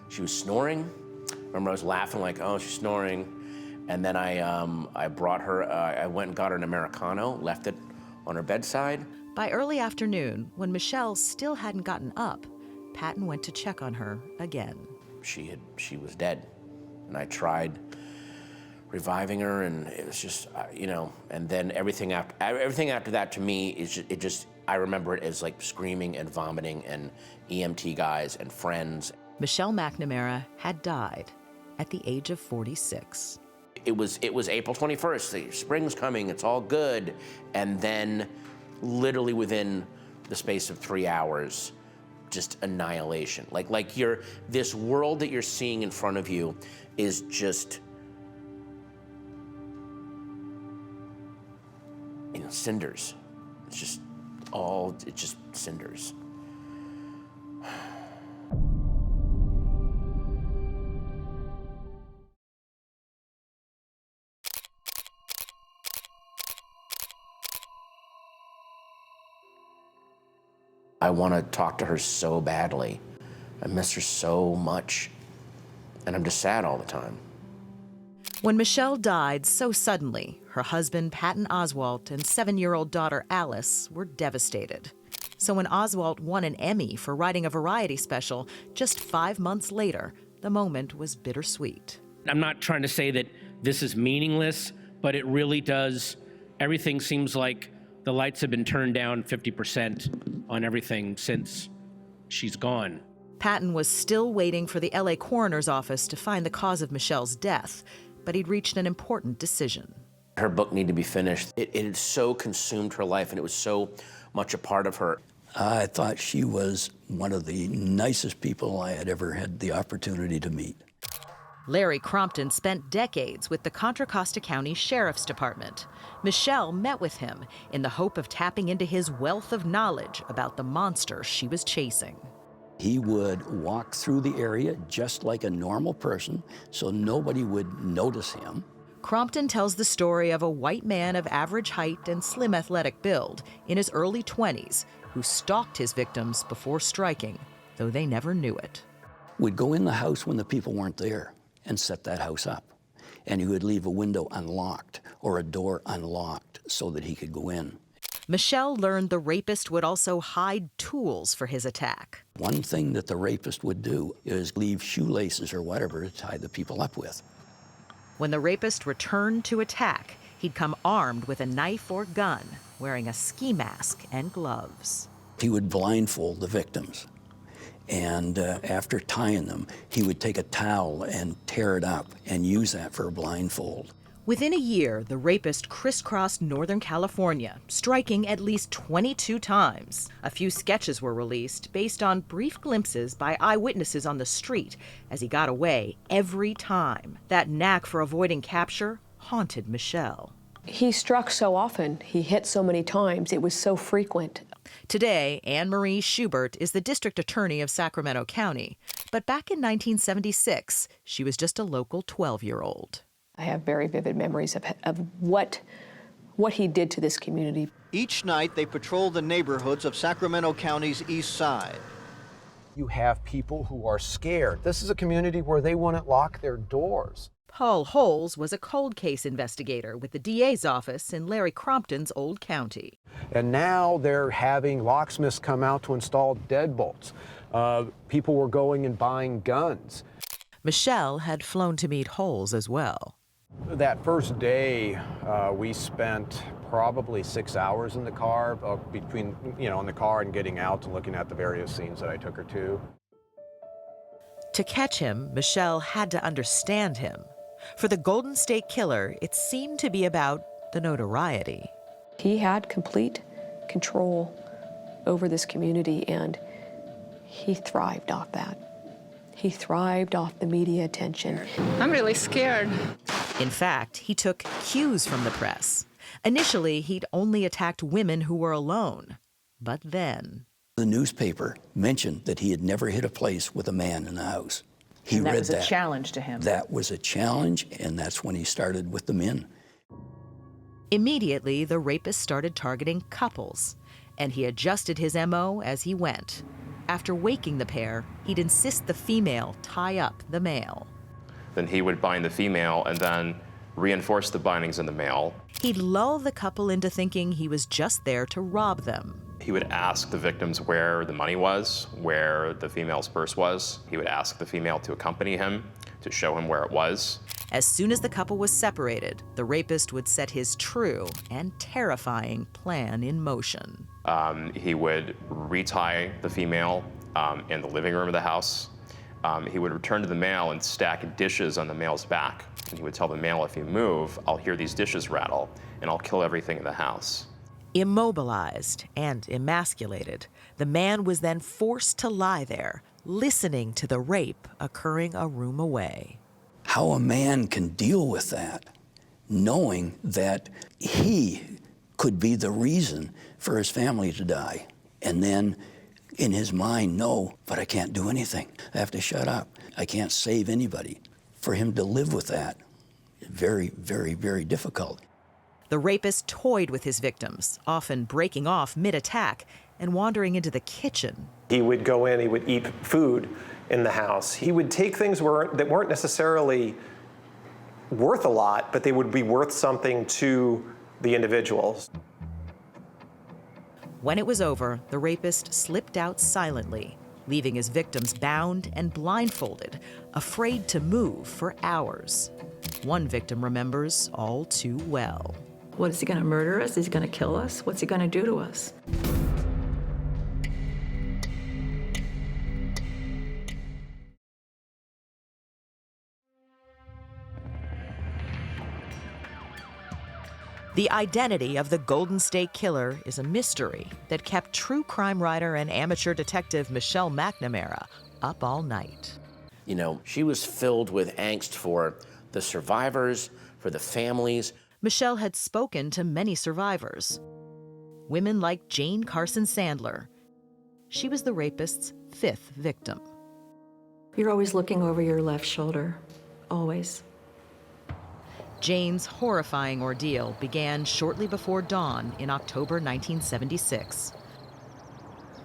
She was snoring. Remember, I was laughing like, oh, she's snoring. And then I brought her, I went and got her an Americano, left it on her bedside. By early afternoon, when Michelle still hadn't gotten up, Patton went to check on her again. She was dead. And I tried reviving her, and it was just, and then everything after that to me is just, I remember it as like screaming and vomiting and EMT guys and friends. Michelle McNamara had died at the age of 46. It was April 21st, the spring's coming, it's all good. And then literally within the space of 3 hours, just annihilation. Like this world that you're seeing in front of you is just, cinders. It's just cinders. I want to talk to her so badly. I miss her so much, and I'm just sad all the time. When Michelle died so suddenly, her husband, Patton Oswalt, and 7-year-old daughter, Alice, were devastated. So when Oswalt won an Emmy for writing a variety special, just 5 months later, the moment was bittersweet. I'm not trying to say that this is meaningless, but it really does. Everything seems like the lights have been turned down 50% on everything since she's gone. Patton was still waiting for the LA coroner's office to find the cause of Michelle's death, but he'd reached an important decision. Her book needed to be finished. It had so consumed her life, and it was so much a part of her. I thought she was one of the nicest people I had ever had the opportunity to meet. Larry Crompton spent decades with the Contra Costa County Sheriff's Department. Michelle met with him in the hope of tapping into his wealth of knowledge about the monster she was chasing. He would walk through the area just like a normal person, so nobody would notice him. Crompton tells the story of a white man of average height and slim athletic build in his early 20s who stalked his victims before striking, though they never knew it. Would go in the house when the people weren't there and set that house up. And he would leave a window unlocked or a door unlocked so that he could go in. Michelle learned the rapist would also hide tools for his attack. One thing that the rapist would do is leave shoelaces or whatever to tie the people up with. When the rapist returned to attack, he'd come armed with a knife or gun, wearing a ski mask and gloves. He would blindfold the victims And after tying them, he would take a towel and tear it up and use that for a blindfold. Within a year, the rapist crisscrossed Northern California, striking at least 22 times. A few sketches were released based on brief glimpses by eyewitnesses on the street as he got away every time. That knack for avoiding capture haunted Michelle. He struck so often, he hit so many times, it was so frequent. Today, Anne Marie Schubert is the district attorney of Sacramento County. But back in 1976, she was just a local 12-year-old. I have very vivid memories of what he did to this community. Each night, they patrol the neighborhoods of Sacramento County's east side. You have people who are scared. This is a community where they wouldn't lock their doors. Paul Holes was a cold case investigator with the DA's office in Larry Crompton's old county. And now they're having locksmiths come out to install deadbolts. People were going and buying guns. Michelle had flown to meet Holes as well. That first day, we spent probably 6 hours in the car, between, in the car and getting out and looking at the various scenes that I took her to. To catch him, Michelle had to understand him. For the Golden State Killer, it seemed to be about the notoriety. He had complete control over this community, and he thrived off that. He thrived off the media attention. I'm really scared. In fact, he took cues from the press. Initially, he'd only attacked women who were alone. But then... The newspaper mentioned that he had never hit a place with a man in the house. He read that. That was a challenge to him. That was a challenge, and that's when he started with the men. Immediately, the rapist started targeting couples, and he adjusted his MO as he went. After waking the pair, he'd insist the female tie up the male. Then he would bind the female and then reinforce the bindings in the male. He'd lull the couple into thinking he was just there to rob them. He would ask the victims where the money was, where the female's purse was. He would ask the female to accompany him, to show him where it was. As soon as the couple was separated, the rapist would set his true and terrifying plan in motion. He would retie the female in the living room of the house. He would return to the male and stack dishes on the male's back. And he would tell the male, if you move, I'll hear these dishes rattle, and I'll kill everything in the house. Immobilized and emasculated, the man was then forced to lie there, listening to the rape occurring a room away. How a man can deal with that, knowing that he could be the reason for his family to die, and then in his mind, no, but I can't do anything. I have to shut up. I can't save anybody. For him to live with that, very, very, very difficult. The rapist toyed with his victims, often breaking off mid-attack and wandering into the kitchen. He would go in, he would eat food in the house. He would take things that weren't necessarily worth a lot, but they would be worth something to the individuals. When it was over, the rapist slipped out silently, leaving his victims bound and blindfolded, afraid to move for hours. One victim remembers all too well. What, is he going to murder us? Is he going to kill us? What's he going to do to us? The identity of the Golden State Killer is a mystery that kept true crime writer and amateur detective Michelle McNamara up all night. You know, she was filled with angst for the survivors, for the families. Michelle had spoken to many survivors. Women like Jane Carson Sandler. She was the rapist's 5th victim. You're always looking over your left shoulder, always. Jane's horrifying ordeal began shortly before dawn in October 1976.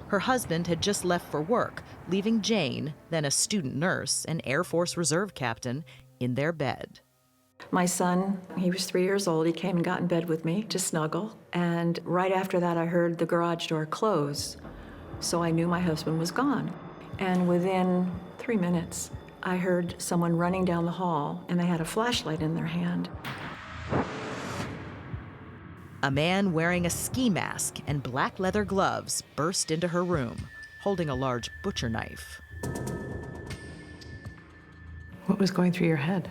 Her husband had just left for work, leaving Jane, then a student nurse and Air Force Reserve captain, in their bed. My son, he was 3 years old. He came and got in bed with me to snuggle. And right after that, I heard the garage door close. So I knew my husband was gone. And within 3 minutes, I heard someone running down the hall, and they had a flashlight in their hand. A man wearing a ski mask and black leather gloves burst into her room, holding a large butcher knife. What was going through your head?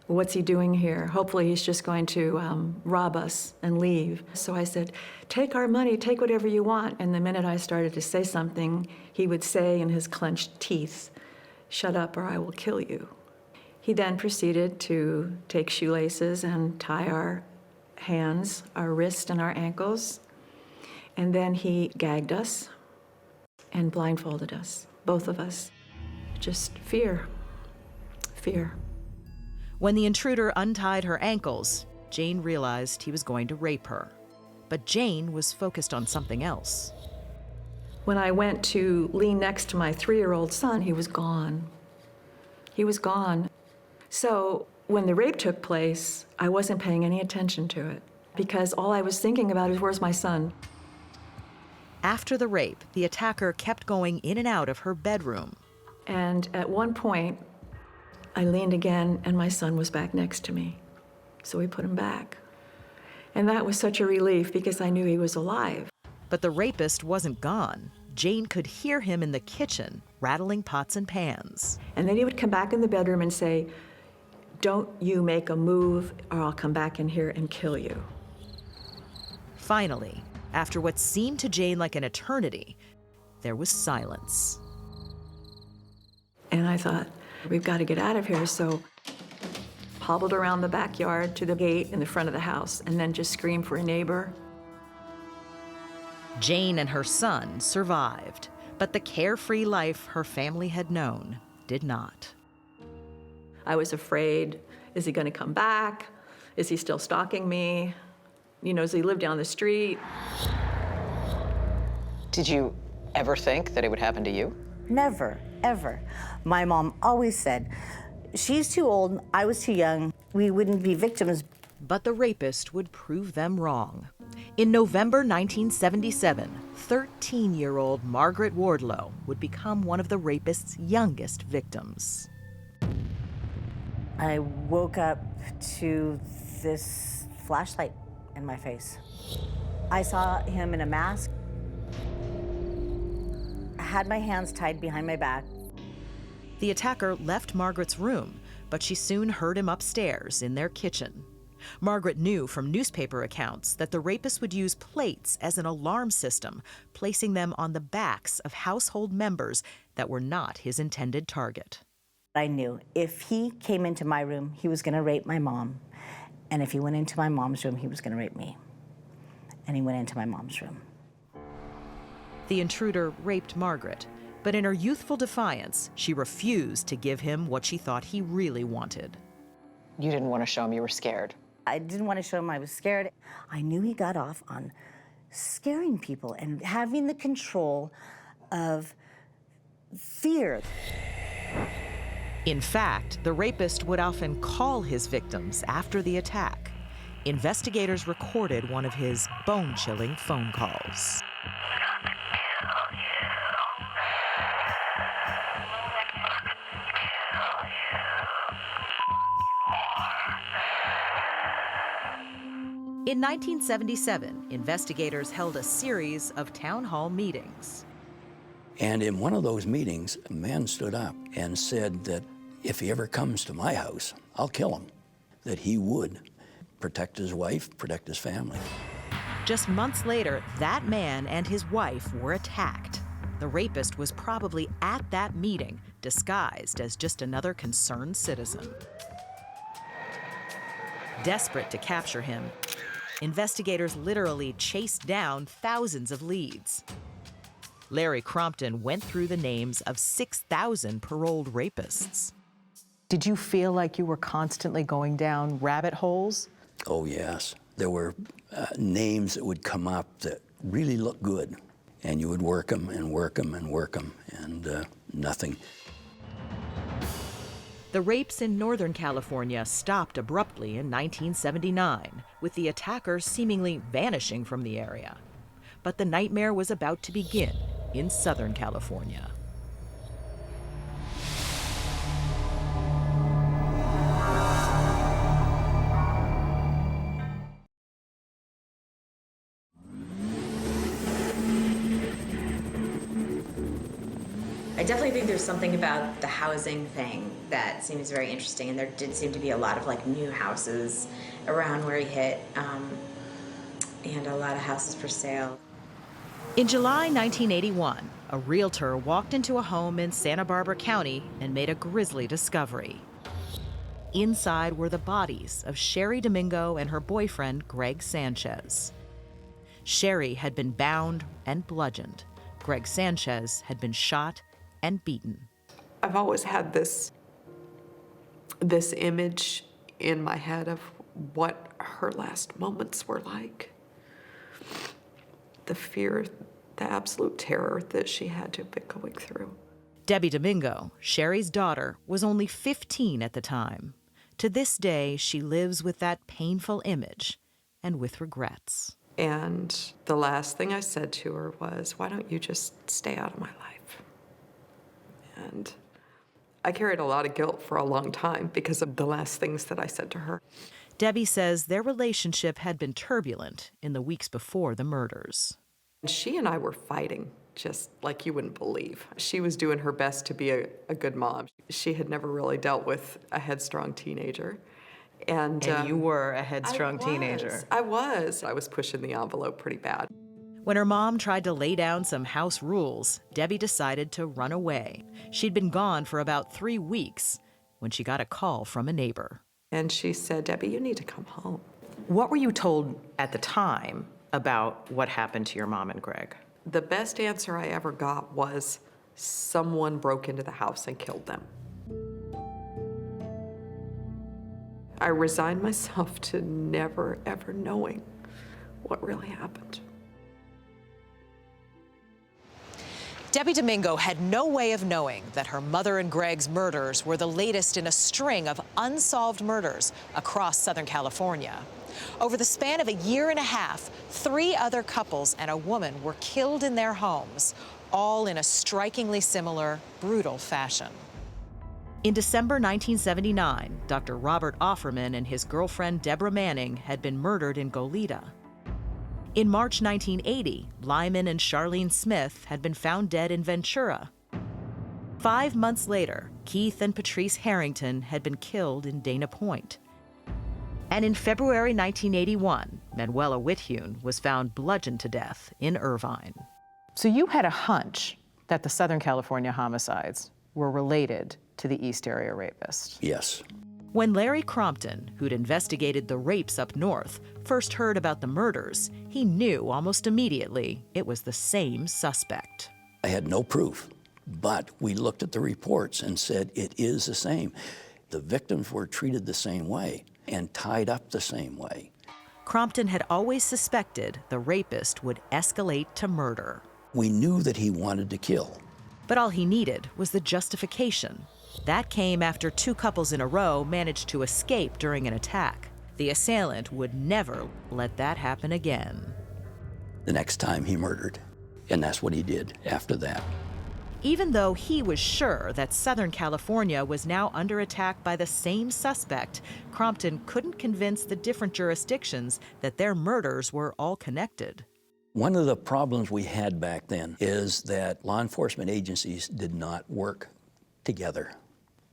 What's he doing here? Hopefully he's just going to rob us and leave. So I said, take our money, take whatever you want. And the minute I started to say something, he would say in his clenched teeth, shut up or I will kill you. He then proceeded to take shoelaces and tie our hands, our wrists and our ankles. And then he gagged us and blindfolded us, both of us. Just fear, fear. When the intruder untied her ankles, Jane realized he was going to rape her. But Jane was focused on something else. When I went to lean next to my 3-year-old son, he was gone. He was gone. So when the rape took place, I wasn't paying any attention to it because all I was thinking about is, where's my son? After the rape, the attacker kept going in and out of her bedroom. And at one point, I leaned again and my son was back next to me. So we put him back. And that was such a relief because I knew he was alive. But the rapist wasn't gone. Jane could hear him in the kitchen, rattling pots and pans. And then he would come back in the bedroom and say, don't you make a move or I'll come back in here and kill you. Finally, after what seemed to Jane like an eternity, there was silence. And I thought, we've got to get out of here, so hobbled around the backyard to the gate in the front of the house and then just screamed for a neighbor. Jane and her son survived, but the carefree life her family had known did not. I was afraid, is he going to come back? Is he still stalking me? You know, does he live down the street? Did you ever think that it would happen to you? Never, ever. My mom always said, she's too old, I was too young, we wouldn't be victims. But the rapist would prove them wrong. In November 1977, 13-year-old Margaret Wardlow would become one of the rapist's youngest victims. I woke up to this flashlight in my face. I saw him in a mask. I had my hands tied behind my back. The attacker left Margaret's room, but she soon heard him upstairs in their kitchen. Margaret knew from newspaper accounts that the rapist would use plates as an alarm system, placing them on the backs of household members that were not his intended target. I knew if he came into my room, he was going to rape my mom. And if he went into my mom's room, he was going to rape me. And he went into my mom's room. The intruder raped Margaret, but in her youthful defiance, she refused to give him what she thought he really wanted. You didn't want to show him you were scared. I didn't want to show him I was scared. I knew he got off on scaring people and having the control of fear. In fact, the rapist would often call his victims after the attack. Investigators recorded one of his bone-chilling phone calls. In 1977, investigators held a series of town hall meetings. And in one of those meetings, a man stood up and said that if he ever comes to my house, I'll kill him. That he would protect his wife, protect his family. Just months later, that man and his wife were attacked. The rapist was probably at that meeting, disguised as just another concerned citizen. Desperate to capture him, investigators literally chased down thousands of leads. Larry Crompton went through the names of 6,000 paroled rapists. Did you feel like you were constantly going down rabbit holes? Oh, yes. There were names that would come up that really looked good, and you would work them and work them and work them, and nothing. The rapes in Northern California stopped abruptly in 1979, with the attacker seemingly vanishing from the area. But the nightmare was about to begin in Southern California. I definitely think there's something about the housing thing that seems very interesting, and there did seem to be a lot of like new houses around where he hit, and a lot of houses for sale. In July 1981, a realtor walked into a home in Santa Barbara County and made a grisly discovery. Inside were the bodies of Sherry Domingo and her boyfriend, Greg Sanchez. Sherry had been bound and bludgeoned. Greg Sanchez had been shot and beaten. I've always had this image in my head of what her last moments were like. The fear, the absolute terror that she had to be going through. Debbie Domingo, Sherry's daughter, was only 15 at the time. To this day, she lives with that painful image and with regrets. And the last thing I said to her was, why don't you just stay out of my life? And I carried a lot of guilt for a long time because of the last things that I said to her. Debbie says their relationship had been turbulent in the weeks before the murders. She and I were fighting just like you wouldn't believe. She was doing her best to be a good mom. She had never really dealt with a headstrong teenager. And you were a headstrong teenager. I was pushing the envelope pretty bad. When her mom tried to lay down some house rules, Debbie decided to run away. She'd been gone for about 3 weeks when she got a call from a neighbor. And she said, Debbie, you need to come home. What were you told at the time about what happened to your mom and Greg? The best answer I ever got was someone broke into the house and killed them. I resigned myself to never, ever knowing what really happened. Debbie Domingo had no way of knowing that her mother and Greg's murders were the latest in a string of unsolved murders across Southern California. Over the span of a year and a half, 3 other couples and a woman were killed in their homes, all in a strikingly similar, brutal fashion. In December 1979, Dr. Robert Offerman and his girlfriend Deborah Manning had been murdered in Goleta. In March 1980, Lyman and Charlene Smith had been found dead in Ventura. 5 months later, Keith and Patrice Harrington had been killed in Dana Point. And in February 1981, Manuela Whithune was found bludgeoned to death in Irvine. So you had a hunch that the Southern California homicides were related to the East Area rapist? Yes. When Larry Crompton, who'd investigated the rapes up north, first heard about the murders, he knew almost immediately it was the same suspect. I had no proof, but we looked at the reports and said it is the same. The victims were treated the same way and tied up the same way. Crompton had always suspected the rapist would escalate to murder. We knew that he wanted to kill. But all he needed was the justification. That came after 2 couples in a row managed to escape during an attack. The assailant would never let that happen again. The next time he murdered, and that's what he did after that. Even though he was sure that Southern California was now under attack by the same suspect, Crompton couldn't convince the different jurisdictions that their murders were all connected. One of the problems we had back then is that law enforcement agencies did not work together,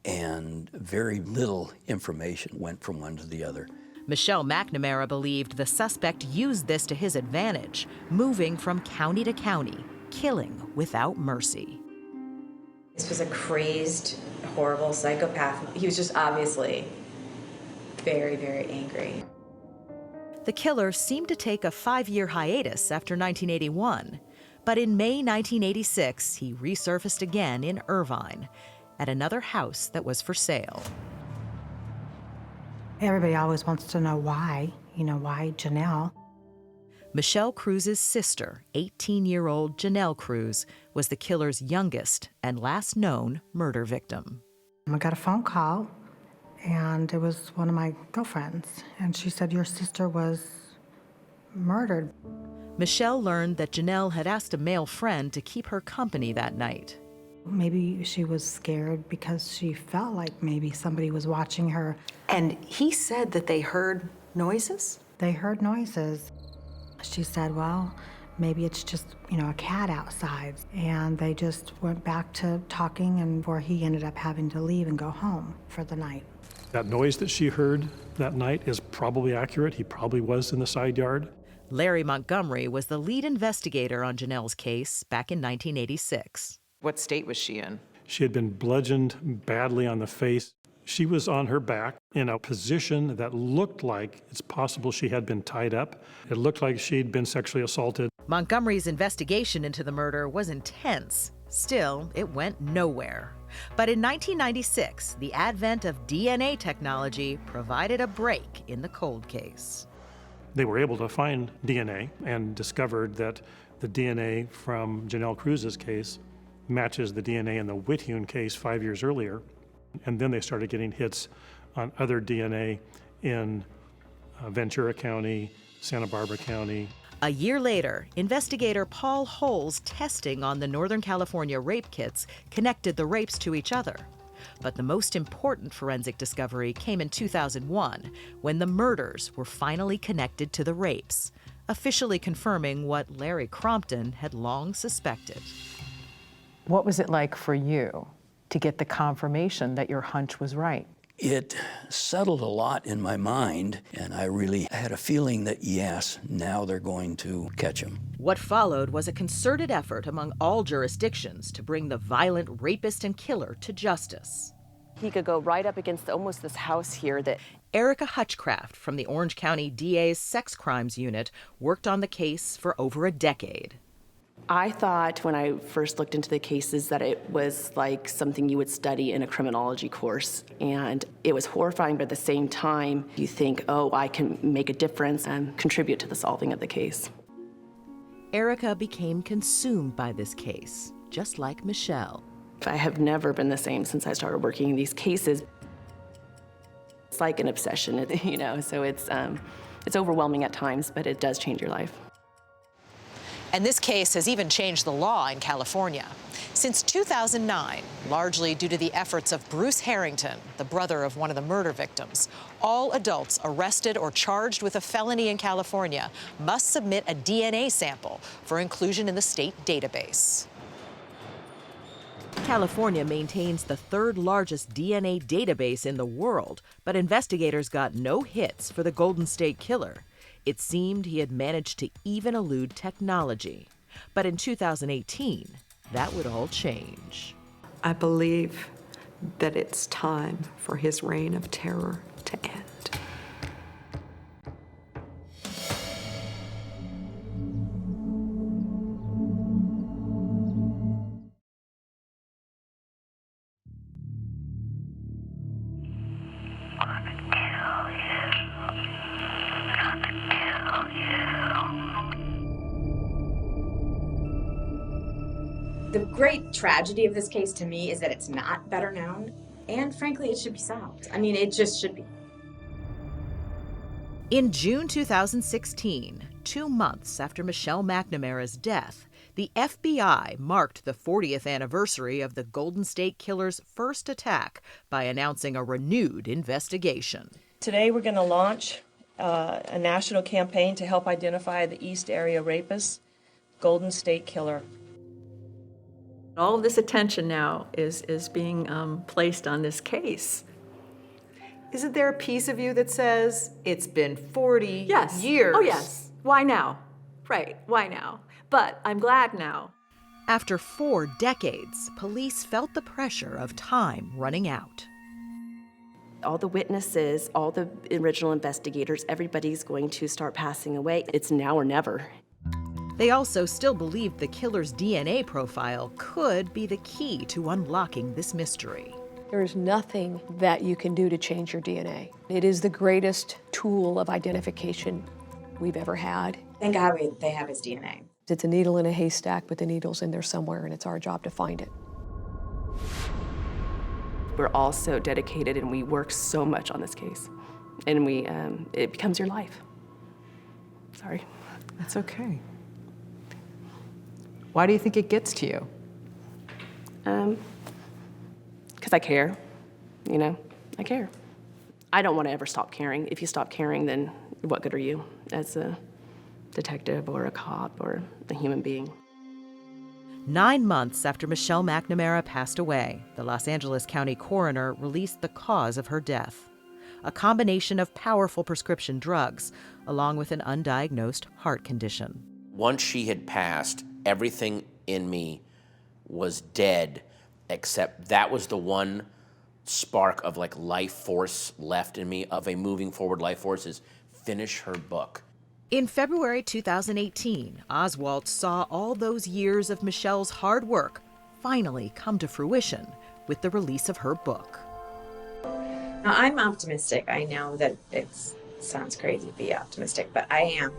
and very little information went from one to the other. Michelle McNamara believed the suspect used this to his advantage, moving from county to county, killing without mercy. This was a crazed, horrible psychopath. He was just obviously very, very angry. The killer seemed to take a 5-year hiatus after 1981, but in May 1986, he resurfaced again in Irvine at another house that was for sale. Everybody always wants to know why, why Janelle? Michelle Cruz's sister, 18-year-old Janelle Cruz, was the killer's youngest and last known murder victim. I got a phone call, and it was one of my girlfriends, and she said, your sister was murdered. Michelle learned that Janelle had asked a male friend to keep her company that night. Maybe she was scared because she felt like maybe somebody was watching her. And he said that they heard noises? They heard noises. She said, well, maybe it's just, a cat outside. And they just went back to talking, and where he ended up having to leave and go home for the night. That noise that she heard that night is probably accurate. He probably was in the side yard. Larry Montgomery was the lead investigator on Janelle's case back in 1986. What state was she in? She had been bludgeoned badly on the face. She was on her back in a position that looked like it's possible she had been tied up. It looked like she'd been sexually assaulted. Montgomery's investigation into the murder was intense. Still, it went nowhere. But in 1996, the advent of DNA technology provided a break in the cold case. They were able to find DNA and discovered that the DNA from Janelle Cruz's case matches the DNA in the Whithune case 5 years earlier. And then they started getting hits on other DNA in Ventura County, Santa Barbara County. A year later, investigator Paul Hole's testing on the Northern California rape kits connected the rapes to each other. But the most important forensic discovery came in 2001, when the murders were finally connected to the rapes, officially confirming what Larry Crompton had long suspected. What was it like for you to get the confirmation that your hunch was right? It settled a lot in my mind, and I really had a feeling that, yes, now they're going to catch him. What followed was a concerted effort among all jurisdictions to bring the violent rapist and killer to justice. He could go right up against almost this house here that... Erica Hutchcraft from the Orange County DA's Sex Crimes Unit worked on the case for over a decade. I thought when I first looked into the cases that it was like something you would study in a criminology course. And it was horrifying, but at the same time, you think, oh, I can make a difference and contribute to the solving of the case. Erica became consumed by this case, just like Michelle. I have never been the same since I started working in these cases. It's like an obsession, so it's overwhelming at times, but it does change your life. And this case has even changed the law in California. Since 2009, largely due to the efforts of Bruce Harrington, the brother of one of the murder victims, all adults arrested or charged with a felony in California must submit a DNA sample for inclusion in the state database. California maintains the third largest DNA database in the world, but investigators got no hits for the Golden State Killer. It seemed he had managed to even elude technology. But in 2018, that would all change. I believe that it's time for his reign of terror to end. The great tragedy of this case to me is that it's not better known, and frankly, it should be solved. I mean, it just should be. In June 2016, 2 months after Michelle McNamara's death, the FBI marked the 40th anniversary of the Golden State Killer's first attack by announcing a renewed investigation. Today we're going to launch a national campaign to help identify the East Area rapist, Golden State Killer. All of this attention now is being placed on this case. Isn't there a piece of you that says, it's been 40 Yes. years? Oh, yes. Why now? Right, why now? But I'm glad now. After 4 decades, police felt the pressure of time running out. All the witnesses, all the original investigators, everybody's going to start passing away. It's now or never. They also still believed the killer's DNA profile could be the key to unlocking this mystery. There is nothing that you can do to change your DNA. It is the greatest tool of identification we've ever had. Thank God they have his DNA. It's a needle in a haystack, but the needle's in there somewhere, and it's our job to find it. We're all so dedicated, and we work so much on this case. And it becomes your life. Sorry. That's okay. Why do you think it gets to you? Because I care, I care. I don't want to ever stop caring. If you stop caring, then what good are you as a detective or a cop or a human being. 9 months after Michelle McNamara passed away, the Los Angeles County coroner released the cause of her death: a combination of powerful prescription drugs, along with an undiagnosed heart condition. Once she had passed, everything in me was dead, except that was the one spark of like life force left in me, of a moving forward life force, is finish her book. In February 2018, Oswald saw all those years of Michelle's hard work finally come to fruition with the release of her book. Now, I'm optimistic. I know that it sounds crazy to be optimistic, but I am.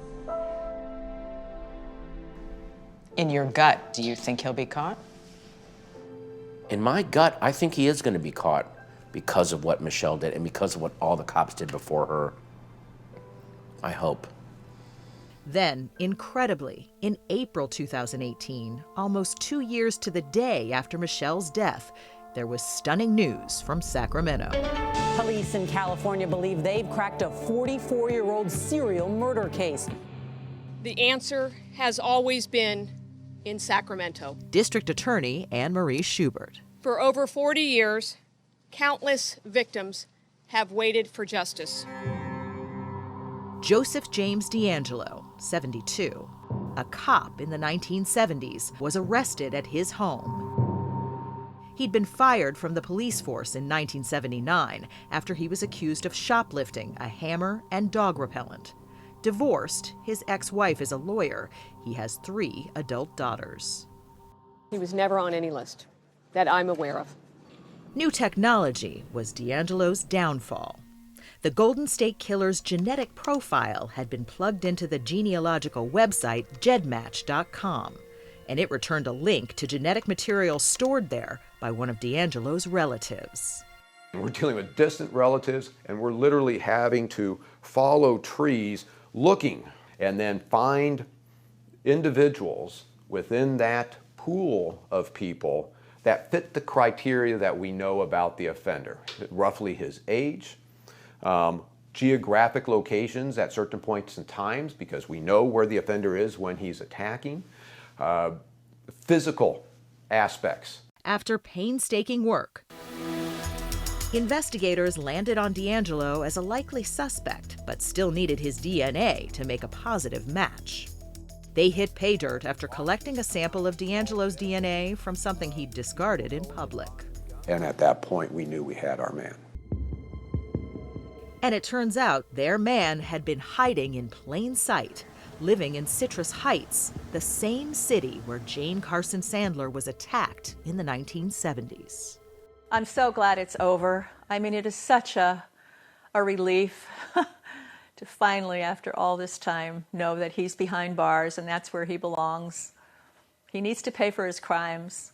In your gut, do you think he'll be caught? In my gut, I think he is going to be caught because of what Michelle did and because of what all the cops did before her. I hope. Then, incredibly, in April 2018, almost 2 years to the day after Michelle's death, there was stunning news from Sacramento. Police in California believe they've cracked a 44-year-old serial murder case. The answer has always been in Sacramento. District Attorney Anne Marie Schubert. For over 40 years, countless victims have waited for justice. Joseph James DeAngelo, 72, a cop in the 1970s, was arrested at his home. He'd been fired from the police force in 1979 after he was accused of shoplifting a hammer and dog repellent. Divorced, his ex-wife is a lawyer. He has 3 adult daughters. He was never on any list that I'm aware of. New technology was DeAngelo's downfall. The Golden State Killer's genetic profile had been plugged into the genealogical website gedmatch.com, and it returned a link to genetic material stored there by one of DeAngelo's relatives. We're dealing with distant relatives, and we're literally having to follow trees looking and then find individuals within that pool of people that fit the criteria that we know about the offender, roughly his age, geographic locations at certain points in times, because we know where the offender is when he's attacking, physical aspects. After painstaking work, investigators landed on DeAngelo as a likely suspect, but still needed his DNA to make a positive match. They hit pay dirt after collecting a sample of DeAngelo's DNA from something he'd discarded in public. And at that point, we knew we had our man. And it turns out their man had been hiding in plain sight, living in Citrus Heights, the same city where Jane Carson Sandler was attacked in the 1970s. I'm so glad it's over. I mean, it is such a relief to finally, after all this time, know that he's behind bars and that's where he belongs. He needs to pay for his crimes.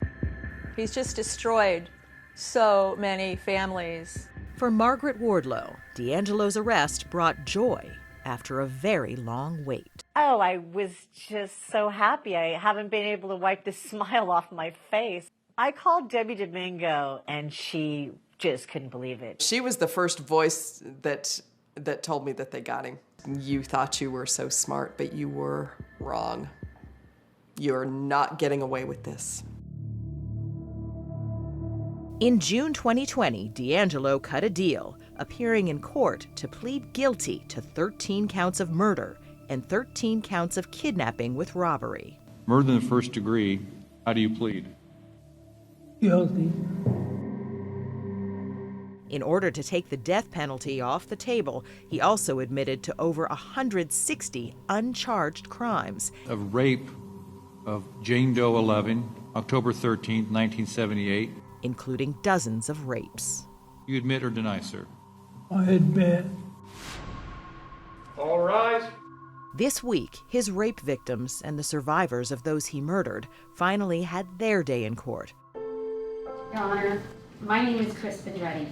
He's just destroyed so many families. For Margaret Wardlow, DeAngelo's arrest brought joy after a very long wait. Oh, I was just so happy. I haven't been able to wipe the smile off my face. I called Debbie Domingo, and she just couldn't believe it. She was the first voice that told me that they got him. You thought you were so smart, but you were wrong. You're not getting away with this. In June 2020, DeAngelo cut a deal, appearing in court to plead guilty to 13 counts of murder and 13 counts of kidnapping with robbery. Murder in the first degree, how do you plead? Guilty. In order to take the death penalty off the table, he also admitted to over 160 uncharged crimes. Of rape of Jane Doe 11, October 13, 1978. Including dozens of rapes. You admit or deny, sir? I admit. All rise. This week, his rape victims and the survivors of those he murdered finally had their day in court. Your Honor, my name is Chris Pedretti.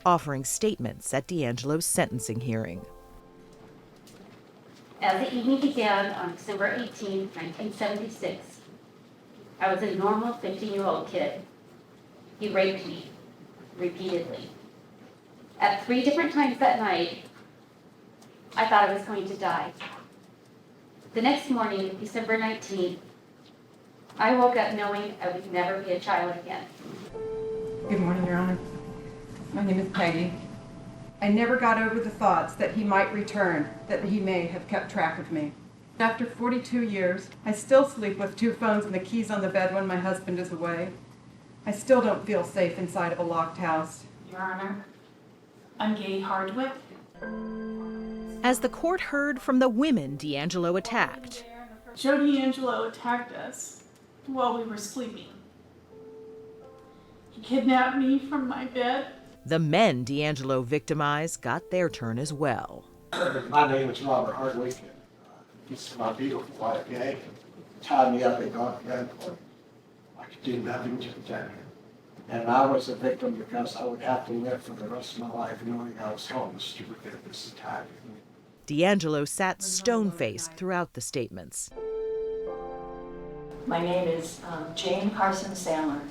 Offering statements at DeAngelo's sentencing hearing. As the evening began on December 18, 1976, I was a normal 15-year-old kid. He raped me repeatedly. At 3 different times that night, I thought I was going to die. The next morning, December 19th, I woke up knowing I would never be a child again. Good morning, Your Honor. My name is Peggy. I never got over the thoughts that he might return, that he may have kept track of me. After 42 years, I still sleep with 2 phones and the keys on the bed when my husband is away. I still don't feel safe inside of a locked house. Your Honor, I'm Gay Hardwick. As the court heard from the women D'Angelo attacked, Joe D'Angelo attacked us while we were sleeping. He kidnapped me from my bed. the men D'Angelo victimized got their turn as well. My name is Robert Hardwick. This is my beautiful wife, Gay. Tied me up and got gunpoint. I could do nothing to protect her. And I was a victim because I would have to live for the rest of my life knowing I was homeless to prevent this attack. D'Angelo sat stone-faced throughout the statements. My name is Jane Carson Sandler.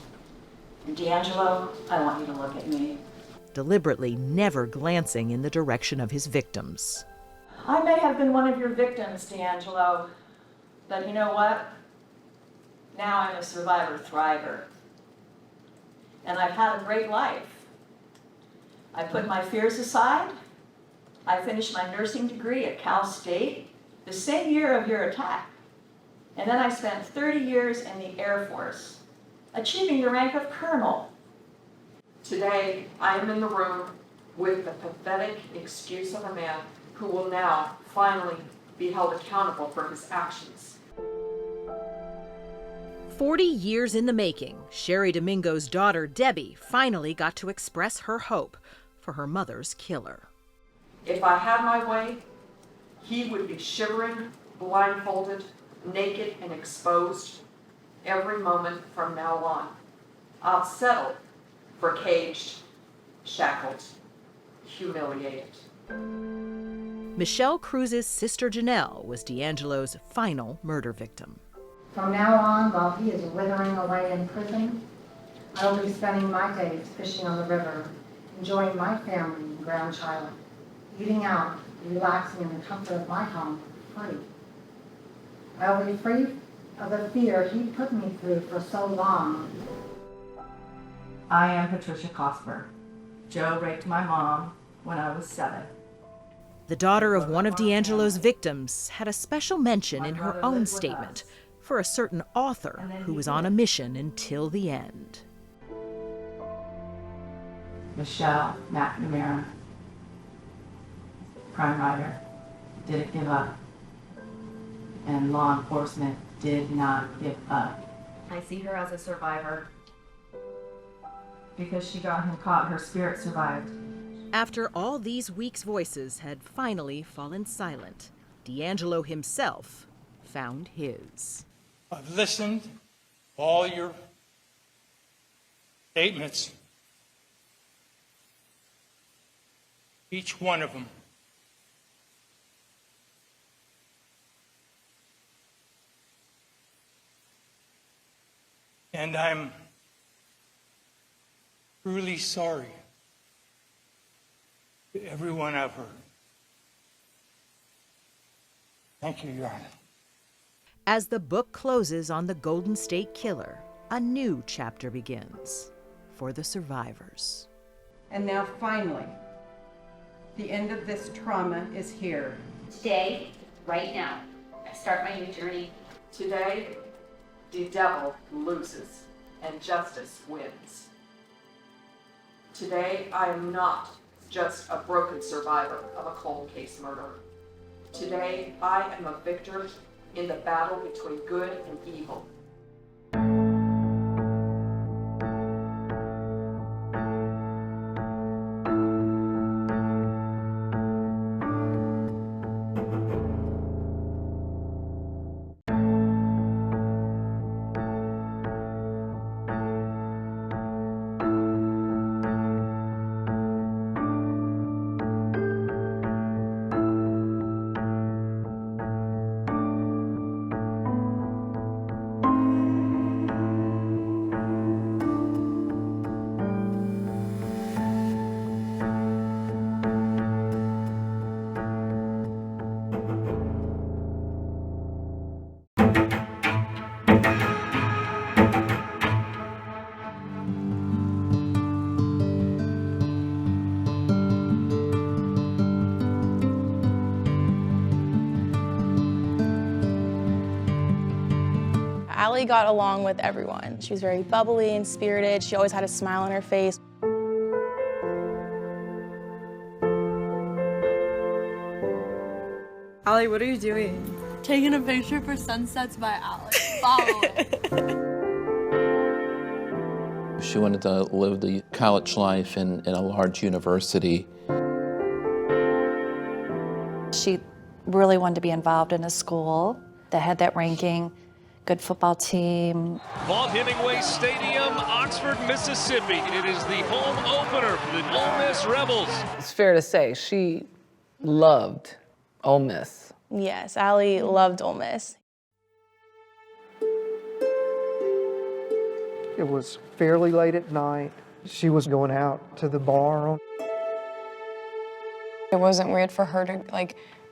And D'Angelo, I want you to look at me. Deliberately never glancing in the direction of his victims. I may have been one of your victims, D'Angelo, but you know what? Now I'm a survivor thriver. And I've had a great life. I put my fears aside. I finished my nursing degree at Cal State the same year of your attack. And then I spent 30 years in the Air Force, achieving the rank of colonel. Today, I am in the room with the pathetic excuse of a man who will now finally be held accountable for his actions. 40 years in the making, Sherry Domingo's daughter, Debbie, finally got to express her hope for her mother's killer. If I had my way, he would be shivering, blindfolded, naked, and exposed every moment from now on. I'll settle for caged, shackled, humiliated. Michelle Cruz's sister Janelle was D'Angelo's final murder victim. From now on, while he is withering away in prison, I will be spending my days fishing on the river, enjoying my family and grandchild, eating out, relaxing in the comfort of my home, free. I will be free of the fear he put me through for so long. I am Patricia Cosper. Joe raped my mom when I was 7. The daughter of one of D'Angelo's victims had a special mention in her own statement for a certain author who was on a mission until the end. Michelle McNamara, crime writer, didn't give up. And law enforcement did not give up. I see her as a survivor. Because she got him caught, her spirit survived. After all these weeks' voices had finally fallen silent, D'Angelo himself found his. I've listened to all your statements, each one of them. And I'm truly sorry to everyone I've heard. Thank you, Your Honor. As the book closes on the Golden State Killer, a new chapter begins for the survivors. And now finally, the end of this trauma is here. Today, right now, I start my new journey. Today, the devil loses and justice wins. Today, I am not just a broken survivor of a cold case murder. Today, I am a victor in the battle between good and evil. Ally got along with everyone. She was very bubbly and spirited. She always had a smile on her face. Ally, what are you doing? Taking a picture for Sunsets by Ally. Follow it. She wanted to live the college life in a large university. She really wanted to be involved in a school that had that ranking, good football team. Vaught Hemingway Stadium, Oxford, Mississippi. It is the home opener for the Ole Miss Rebels. It's fair to say she loved Ole Miss. Yes, Ally loved Ole Miss. It was fairly late at night. She was going out to the bar. It wasn't weird for her to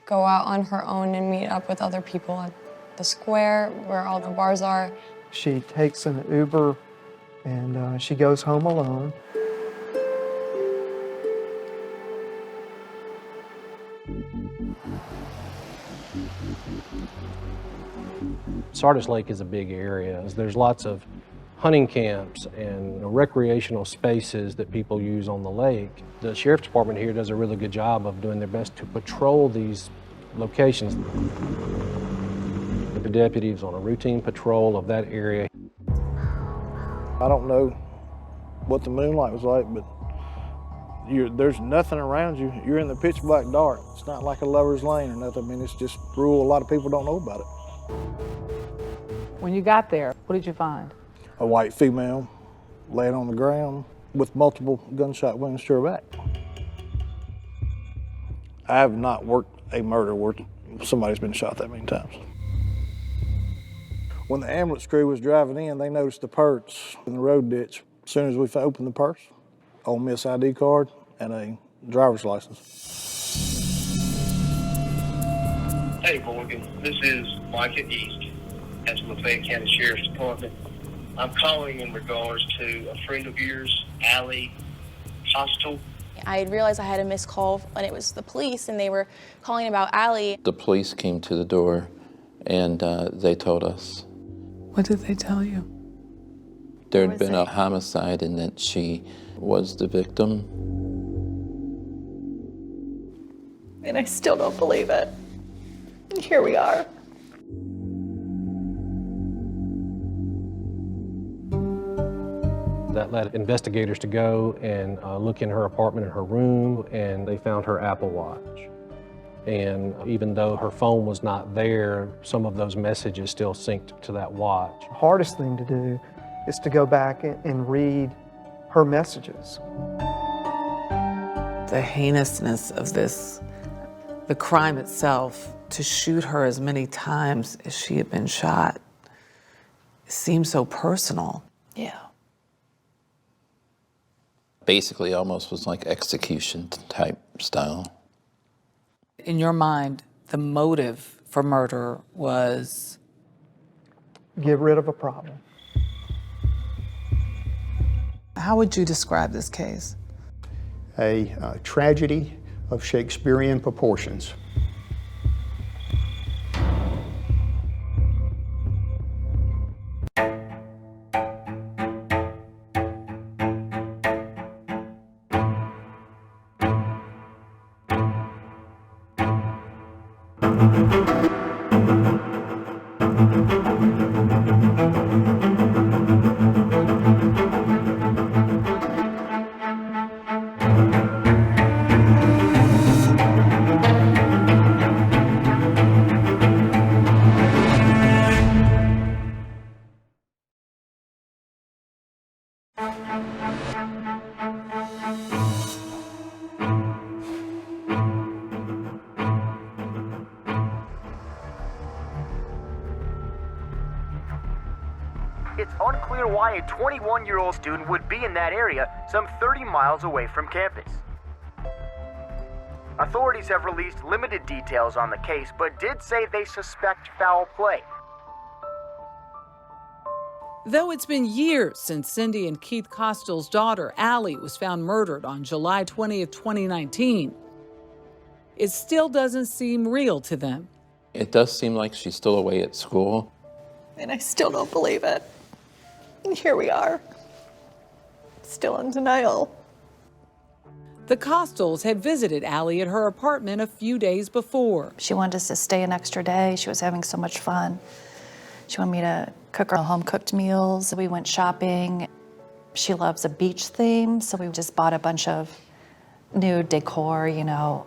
go out on her own and meet up with other people at the square where all the bars are. She takes an Uber and she goes home alone. Sardis Lake is a big area. There's lots of hunting camps and recreational spaces that people use on the lake. The Sheriff's Department here does a really good job of doing their best to patrol these locations. The deputies on a routine patrol of that area. I don't know what the moonlight was like, but there's nothing around you. You're in the pitch black dark. It's not like a lover's lane or nothing. I mean, it's just rural. A lot of people don't know about it. When you got there, what did you find? A white female laying on the ground with multiple gunshot wounds to her back. I have not worked a murder where somebody's been shot that many times. When the ambulance crew was driving in, they noticed the purse in the road ditch. As soon as we opened the purse, Ole Miss ID card and a driver's license. Hey Morgan, this is Micah East at the Lafayette County Sheriff's Department. I'm calling in regards to a friend of yours, Ally Kostial. I had realized I had a missed call, and it was the police, and they were calling about Ally. The police came to the door and they told us. What did they tell you? There had been a homicide and that she was the victim. And I still don't believe it. And here we are. That led investigators to go and look in her apartment and her room, and they found her Apple Watch. And even though her phone was not there, some of those messages still synced to that watch. The hardest thing to do is to go back and read her messages. The heinousness of this, the crime itself, to shoot her as many times as she had been shot, seemed so personal. Yeah. Basically almost was like execution type style. In your mind, the motive for murder was? Get rid of a problem. How would you describe this case? A tragedy of Shakespearean proportions. It's unclear why a 21-year-old student would be in that area some 30 miles away from campus. Authorities have released limited details on the case, but did say they suspect foul play. Though it's been years since Cindy and Keith Kostial's daughter, Ally, was found murdered on July 20th, 2019, it still doesn't seem real to them. It does seem like she's still away at school. And I still don't believe it. And here we are, still in denial. The Kostials had visited Ally at her apartment a few days before. She wanted us to stay an extra day. She was having so much fun. She wanted me to cook her home-cooked meals. We went shopping. She loves a beach theme, so we just bought a bunch of new decor, you know.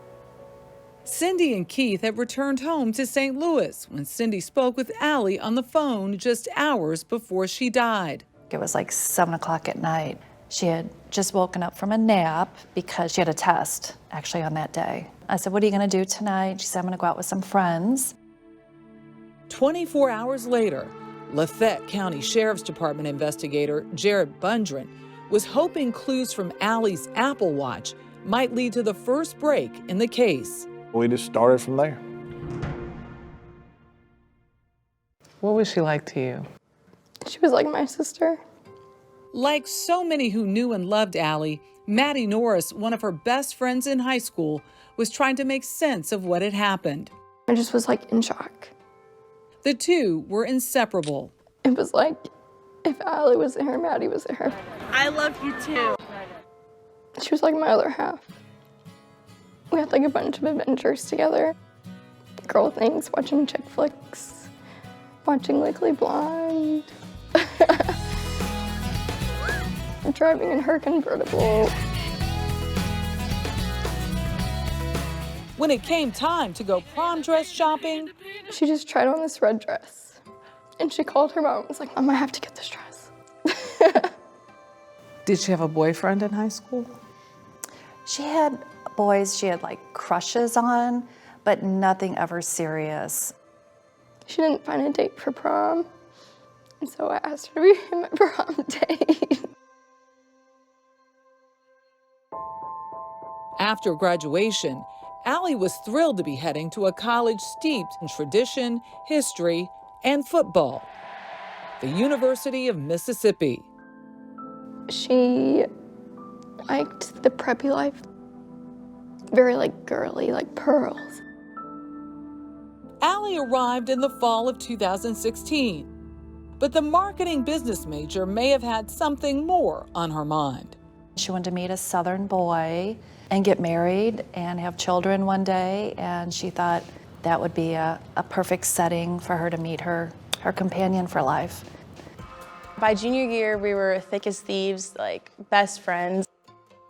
Cindy and Keith had returned home to St. Louis when Cindy spoke with Ally on the phone just hours before she died. It was like 7 o'clock at night. She had just woken up from a nap because she had a test, actually, on that day. I said, what are you gonna do tonight? She said, I'm gonna go out with some friends. 24 hours later, Lafayette County Sheriff's Department investigator Jared Bundren was hoping clues from Ally's Apple Watch might lead to the first break in the case. We just started from there. What was she like to you? She was like my sister. Like so many who knew and loved Ally, Maddie Norris, one of her best friends in high school, was trying to make sense of what had happened. I just was like in shock. The two were inseparable. It was like if Ally was there, Maddie was there. I love you too. She was like my other half. We had like a bunch of adventures together. Girl things, watching chick flicks, watching Legally Blonde. Driving in her convertible. When it came time to go prom dress shopping, she just tried on this red dress. And she called her mom and was like, Mom, I have to get this dress. Did she have a boyfriend in high school? She had boys she had like crushes on, but nothing ever serious. She didn't find a date for prom. And so I asked her to be my prom date. After graduation, Ally was thrilled to be heading to a college steeped in tradition, history, and football, the University of Mississippi. She liked the preppy life, very like girly, like pearls. Ally arrived in the fall of 2016, but the marketing business major may have had something more on her mind. She wanted to meet a Southern boy and get married and have children one day, and she thought that would be a perfect setting for her to meet her companion for life. By junior year, we were thick as thieves, like best friends.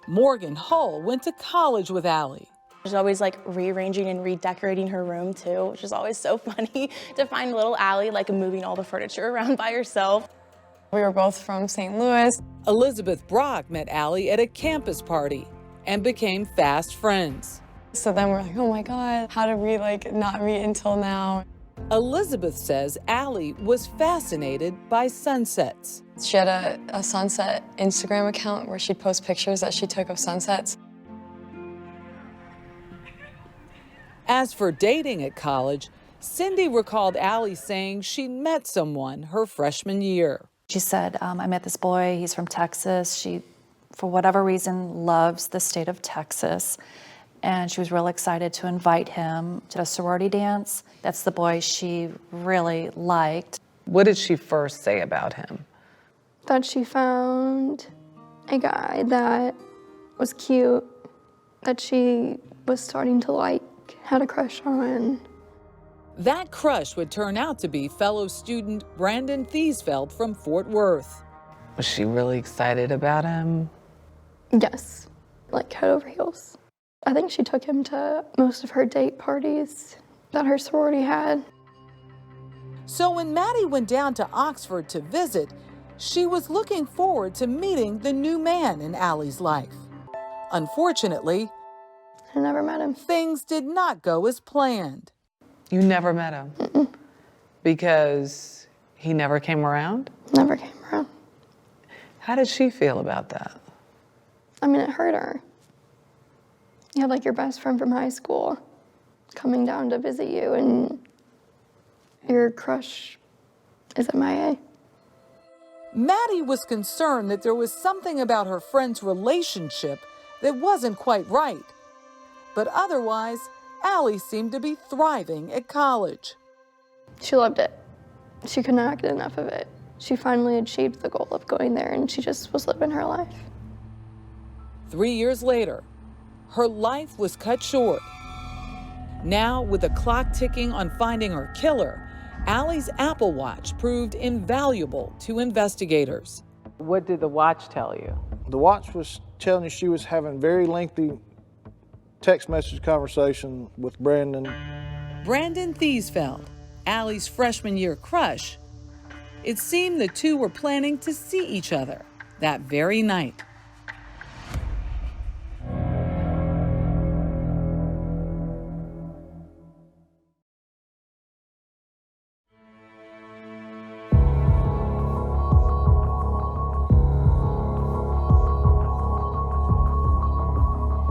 Morgan Hull went to college with Ally. She's always like rearranging and redecorating her room too, which is always so funny to find little Ally like moving all the furniture around by herself. We were both from St. Louis. Elizabeth Brock met Ally at a campus party and became fast friends. So then we're like, oh my God, how did we like not meet until now? Elizabeth says Ally was fascinated by sunsets. She had a sunset Instagram account where she'd post pictures that she took of sunsets. As for dating at college, Cindy recalled Ally saying she'd met someone her freshman year. She said, I met this boy, he's from Texas. She, for whatever reason, loves the state of Texas. And she was real excited to invite him to a sorority dance. That's the boy she really liked. What did she first say about him? That she found a guy that was cute, that she was starting to like, had a crush on. That crush would turn out to be fellow student Brandon Thiesfeld from Fort Worth. Was she really excited about him? Yes, like head over heels. I think she took him to most of her date parties that her sorority had. So when Maddie went down to Oxford to visit, she was looking forward to meeting the new man in Ally's life. Unfortunately, I never met him. Things did not go as planned. You never met him? Mm-mm. Because he never came around? Never came around. How did she feel about that? I mean, it hurt her. You have like your best friend from high school coming down to visit you and your crush is MIA. Maddie was concerned that there was something about her friend's relationship that wasn't quite right. But otherwise, Ally seemed to be thriving at college. She loved it. She could not get enough of it. She finally achieved the goal of going there, and she just was living her life. 3 years later, her life was cut short. Now, with the clock ticking on finding her killer, Ally's Apple Watch proved invaluable to investigators. What did the watch tell you? The watch was telling you she was having very lengthy text message conversation with Brandon. Brandon Thiesfeld, Ally's freshman year crush. It seemed the two were planning to see each other that very night.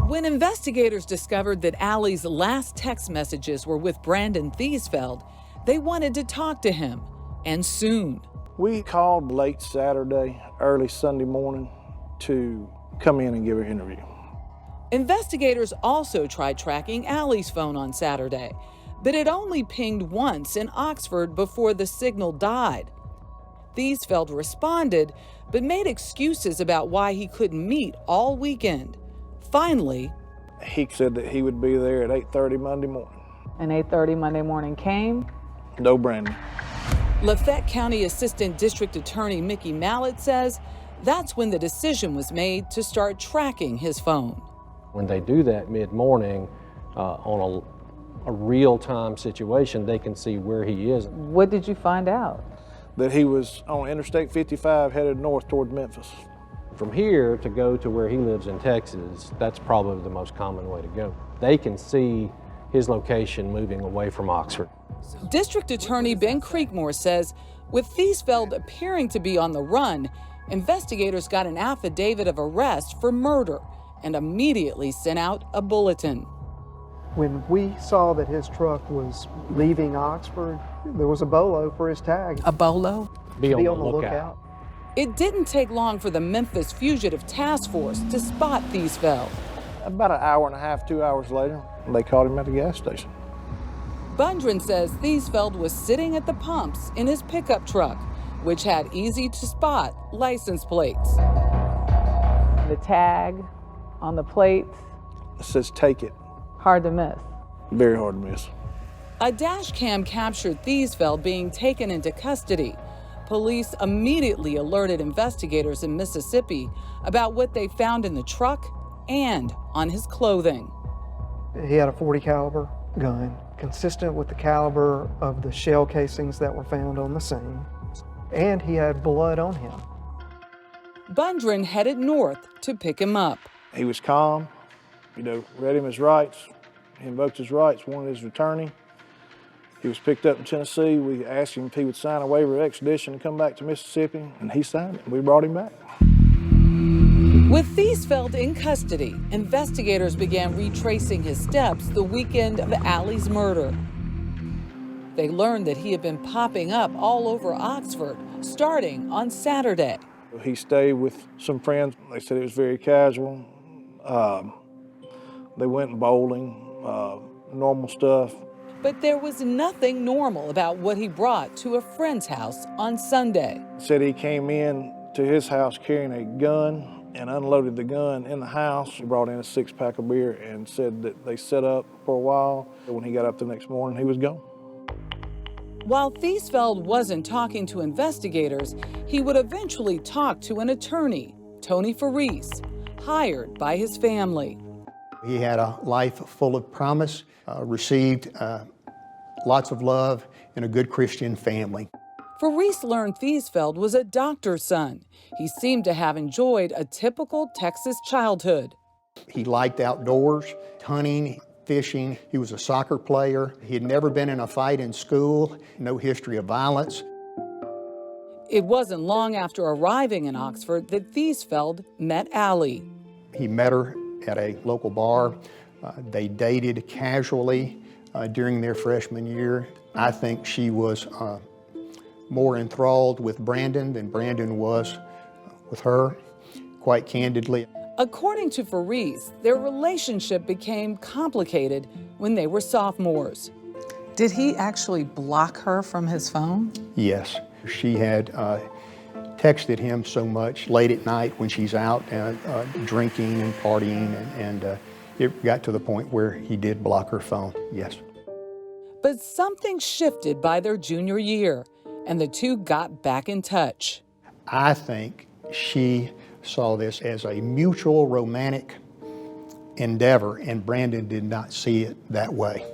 When investigators discovered that Ally's last text messages were with Brandon Thiesfeld, they wanted to talk to him, and soon. We called late Saturday, early Sunday morning to come in and give her an interview. Investigators also tried tracking Ally's phone on Saturday, but it only pinged once in Oxford before the signal died. Thiesfeld responded, but made excuses about why he couldn't meet all weekend. Finally, he said that he would be there at 8:30 Monday morning. And 8:30 Monday morning came? No Brandon. Lafayette County Assistant District Attorney Mickey Mallett says that's when the decision was made to start tracking his phone. When they do that mid-morning on a real-time situation, they can see where he is. What did you find out? That he was on Interstate 55 headed north toward Memphis. From here to go to where he lives in Texas, that's probably the most common way to go. They can see his location moving away from Oxford. District Attorney Ben Creekmore says with Thiesfeld appearing to be on the run, investigators got an affidavit of arrest for murder and immediately sent out a bulletin. When we saw that his truck was leaving Oxford, there was a bolo for his tag. A bolo? Be on the lookout. It didn't take long for the Memphis Fugitive Task Force to spot Thiesfeld. About an hour and a half, 2 hours later, they caught him at the gas station. Bundren says Thiesfeld was sitting at the pumps in his pickup truck, which had easy-to-spot license plates. The tag on the plates? It says, "Take it." Hard to miss. Very hard to miss. A dash cam captured Thiesfeld being taken into custody. Police immediately alerted investigators in Mississippi about what they found in the truck and on his clothing. He had a .40 caliber gun, consistent with the caliber of the shell casings that were found on the scene, and he had blood on him. Bundren headed north to pick him up. He was calm, read him his rights. He invoked his rights, wanted his attorney. He was picked up in Tennessee. We asked him if he would sign a waiver of extradition and come back to Mississippi, and he signed it. We brought him back. With Thiesfeld in custody, investigators began retracing his steps the weekend of Ally's murder. They learned that he had been popping up all over Oxford, starting on Saturday. He stayed with some friends. They said it was very casual. They went bowling, normal stuff. But there was nothing normal about what he brought to a friend's house on Sunday. Said he came in to his house carrying a gun and unloaded the gun in the house. He brought in a 6-pack of beer and said that they set up for a while. When he got up the next morning, he was gone. While Thiesfeld wasn't talking to investigators, he would eventually talk to an attorney, Tony Faris, hired by his family. He had a life full of promise, received lots of love in a good Christian family. Faris learned Thiesfeld was a doctor's son. He seemed to have enjoyed a typical Texas childhood. He liked outdoors, hunting, fishing. He was a soccer player. He had never been in a fight in school, no history of violence. It wasn't long after arriving in Oxford that Thiesfeld met Ally. He met her at a local bar. They dated casually during their freshman year. I think she was more enthralled with Brandon than Brandon was with her, quite candidly. According to Faris, their relationship became complicated when they were sophomores. Did he actually block her from his phone? Yes. She had texted him so much late at night when she's out drinking and partying, and it got to the point where he did block her phone, yes. But something shifted by their junior year, and the two got back in touch. I think she saw this as a mutual romantic endeavor, and Brandon did not see it that way.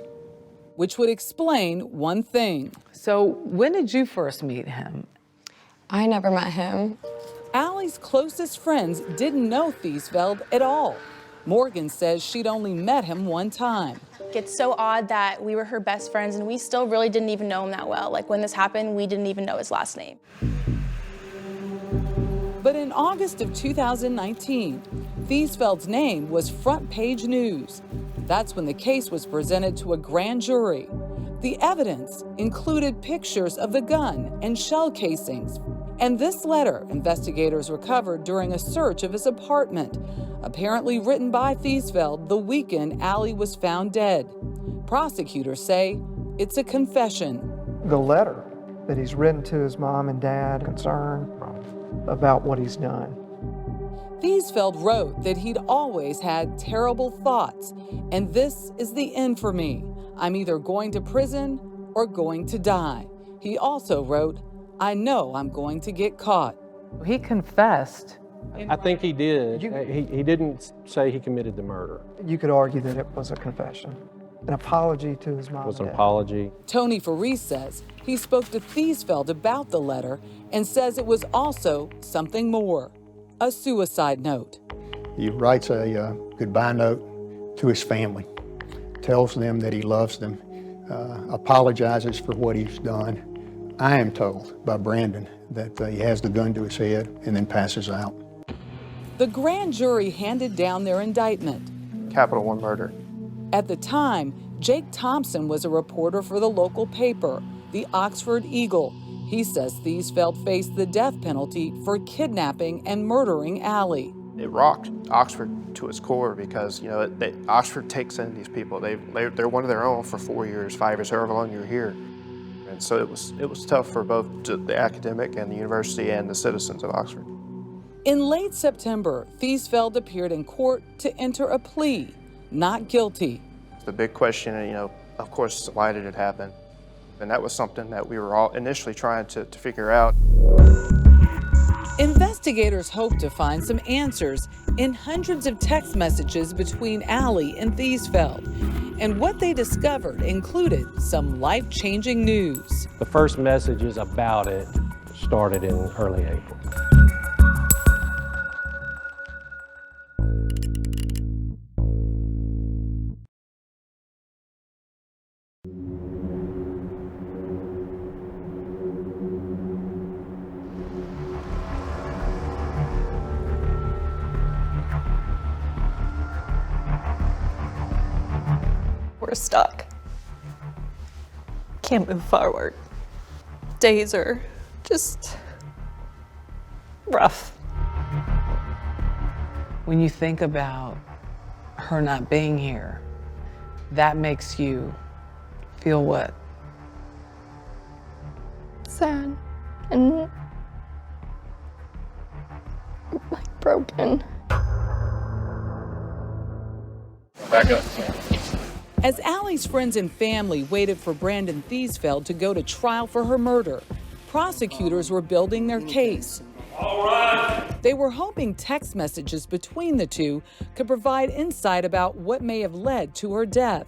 Which would explain one thing. So when did you first meet him? I never met him. Ally's closest friends didn't know Thiesfeld at all. Morgan says she'd only met him one time. It's so odd that we were her best friends and we still really didn't even know him that well. Like when this happened, we didn't even know his last name. But in August of 2019, Thiesfeld's name was front page news. That's when the case was presented to a grand jury. The evidence included pictures of the gun and shell casings. And this letter investigators recovered during a search of his apartment, apparently written by Thiesfeld the weekend Ally was found dead. Prosecutors say it's a confession. The letter that he's written to his mom and dad, concerned about what he's done. Thiesfeld wrote that he'd always had terrible thoughts, and this is the end for me. I'm either going to prison or going to die. He also wrote, I know I'm going to get caught. He confessed. I think he did. He didn't say he committed the murder. You could argue that it was a confession, an apology to his mom. It was an apology. Tony Faris says he spoke to Thiesfeld about the letter and says it was also something more, a suicide note. He writes a goodbye note to his family, tells them that he loves them, apologizes for what he's done. I am told by Brandon that he has the gun to his head and then passes out. The grand jury handed down their indictment. Capital One murder. At the time, Jake Thompson was a reporter for the local paper, the Oxford Eagle. He says Thiesfeld faced the death penalty for kidnapping and murdering Ally. It rocked Oxford to its core because, you know, Oxford takes in these people. They're one of their own for 4 years, 5 years, however long you're here. And so it was tough for both the academic and the university and the citizens of Oxford. In late September, Thiesfeld appeared in court to enter a plea, not guilty. The big question, you know, of course, why did it happen? And that was something that we were all initially trying to figure out. Investigators hope to find some answers in hundreds of text messages between Ally and Thiesfeld. And what they discovered included some life-changing news. The first messages about it started in early April. We're stuck. Can't move forward. Days are just rough. When you think about her not being here, that makes you feel what? Sad and like broken. Back up. As Ally's friends and family waited for Brandon Thiesfeld to go to trial for her murder, prosecutors were building their case. All right. They were hoping text messages between the two could provide insight about what may have led to her death.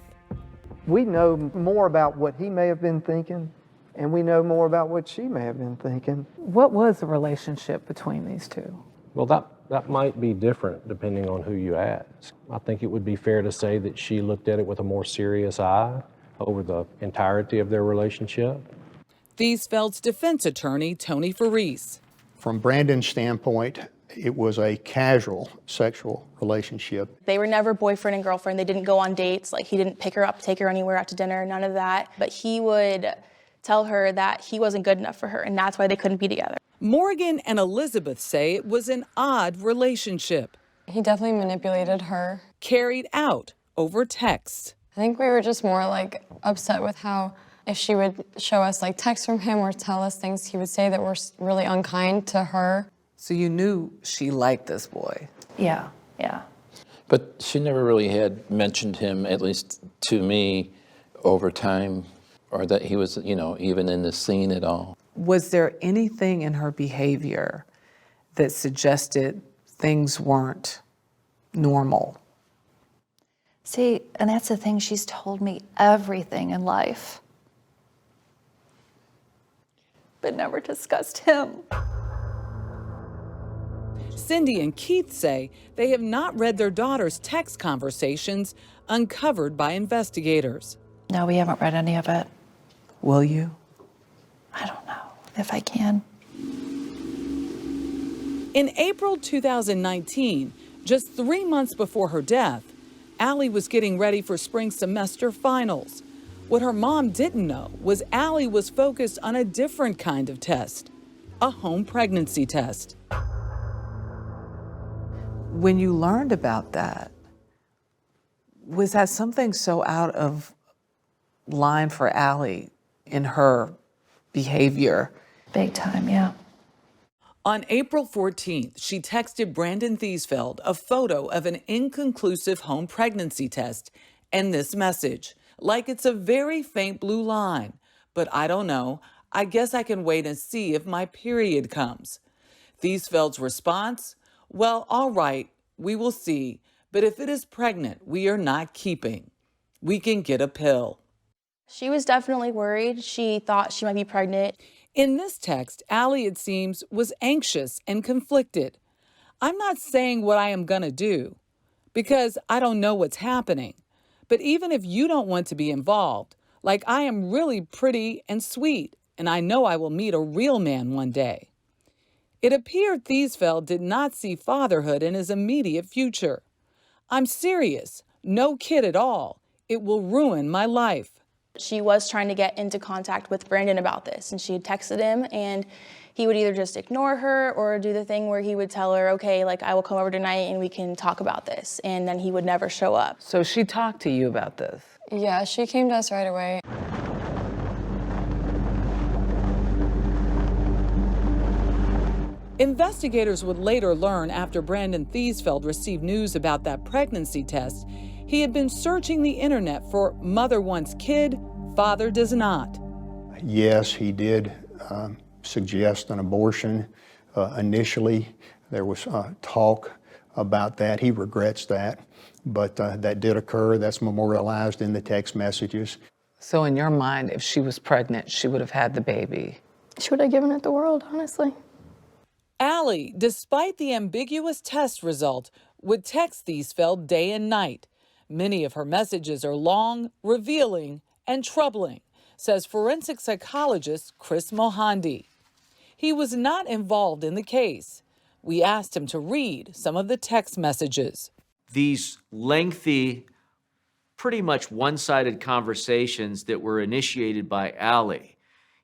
We know more about what he may have been thinking, and we know more about what she may have been thinking. What was the relationship between these two? Well, that might be different depending on who you ask. I think it would be fair to say that she looked at it with a more serious eye over the entirety of their relationship. Thiesfeld's defense attorney, Tony Faris. From Brandon's standpoint, it was a casual sexual relationship. They were never boyfriend and girlfriend. They didn't go on dates. Like he didn't pick her up, take her anywhere out to dinner, none of that. But he would tell her that he wasn't good enough for her, and that's why they couldn't be together. Morgan and Elizabeth say it was an odd relationship. He definitely manipulated her. Carried out over text. I think we were just more like upset with how If she would show us like texts from him or tell us things, he would say that were really unkind to her. So you knew she liked this boy? Yeah, yeah. But she never really had mentioned him, at least to me, over time, or that he was, you know, even in the scene at all. Was there anything in her behavior that suggested things weren't normal? See, and that's the thing, she's told me everything in life, but never discussed him. Cindy and Keith say they have not read their daughter's text conversations uncovered by investigators. No, we haven't read any of it. Will you? I don't know if I can. In April 2019, just 3 months before her death, Ally was getting ready for spring semester finals. What her mom didn't know was Ally was focused on a different kind of test, a home pregnancy test. When you learned about that, was that something so out of line for Ally in her behavior? Big time, yeah. On April 14th, she texted Brandon Thiesfeld a photo of an inconclusive home pregnancy test and this message, like it's a very faint blue line. But I don't know. I guess I can wait and see if my period comes. Thiesfeld's response, well, all right, we will see. But if it is pregnant, we are not keeping. We can get a pill. She was definitely worried. She thought she might be pregnant. In this text, Ally, it seems, was anxious and conflicted. I'm not saying what I am going to do because I don't know what's happening. But even if you don't want to be involved, like I am really pretty and sweet, and I know I will meet a real man one day. It appeared Thiesfeld did not see fatherhood in his immediate future. I'm serious, no kid at all. It will ruin my life. She was trying to get into contact with Brandon about this, and she had texted him, and he would either just ignore her or do the thing where he would tell her, okay, like, I will come over tonight and we can talk about this, and then he would never show up. So she talked to you about this? Yeah, she came to us right away. Investigators would later learn after Brandon Thiesfeld received news about that pregnancy test, he had been searching the internet for mother wants kid, father does not. Yes, he did suggest an abortion initially. There was talk about that. He regrets that, but that did occur. That's memorialized in the text messages. So in your mind, if she was pregnant, she would have had the baby? She would have given it the world, honestly. Ally, despite the ambiguous test result, would text Thiesfeld day and night. Many of her messages are long, revealing, and troubling, says forensic psychologist Chris Mohandi. He was not involved in the case. We asked him to read some of the text messages. These lengthy, pretty much one-sided conversations that were initiated by Ally,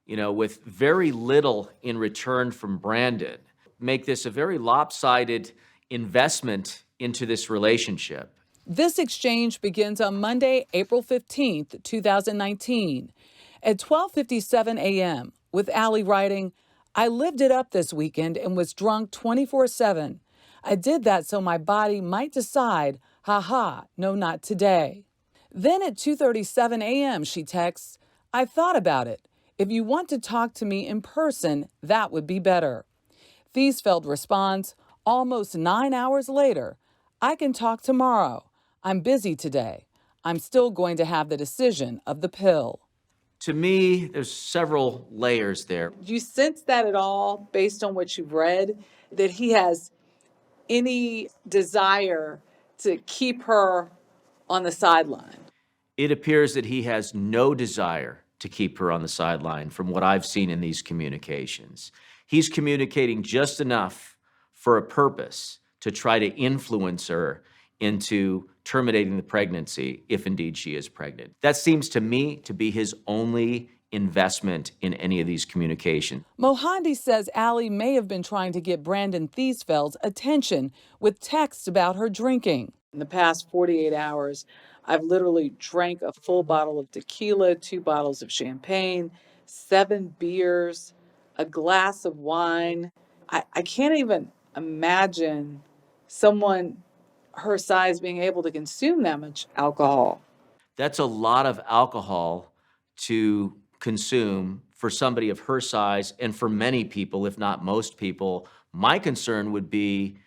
with very little in return from Brandon, make this a very lopsided investment into this relationship. This exchange begins on Monday, April 15th, 2019, at 12:57 a.m., with Ally writing, I lived it up this weekend and was drunk 24/7. I did that so my body might decide, no, not today. Then at 2:37 a.m., she texts, I thought about it. If you want to talk to me in person, that would be better. Thiesfeld responds, almost 9 hours later, I can talk tomorrow. I'm busy today. I'm still going to have the decision of the pill. To me, there's several layers there. Do you sense that at all, based on what you've read, that he has any desire to keep her on the sideline? It appears that he has no desire to keep her on the sideline from what I've seen in these communications. He's communicating just enough for a purpose to try to influence her into terminating the pregnancy if indeed she is pregnant. That seems to me to be his only investment in any of these communications. Mohandi says Ally may have been trying to get Brandon Thiesfeld's attention with texts about her drinking. In the past 48 hours, I've literally drank a full bottle of tequila, 2 bottles of champagne, 7 beers, a glass of wine. I can't even imagine someone her size being able to consume that much alcohol. That's a lot of alcohol to consume for somebody of her size and for many people, if not most people. My concern would be,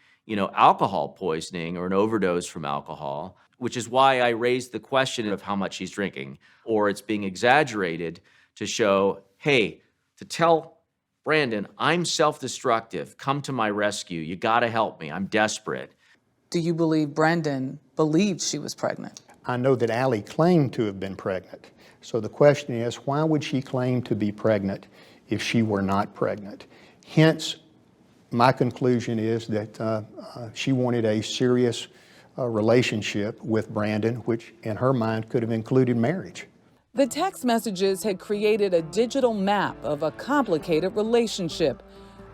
alcohol poisoning or an overdose from alcohol, which is why I raised the question of how much she's drinking, or it's being exaggerated to show, hey, to tell Brandon, I'm self-destructive. Come to my rescue. You got to help me. I'm desperate. Do you believe Brendan believed she was pregnant? I know that Ally claimed to have been pregnant. So the question is, why would she claim to be pregnant if she were not pregnant? Hence, my conclusion is that she wanted a serious relationship with Brandon, which in her mind could have included marriage. The text messages had created a digital map of a complicated relationship.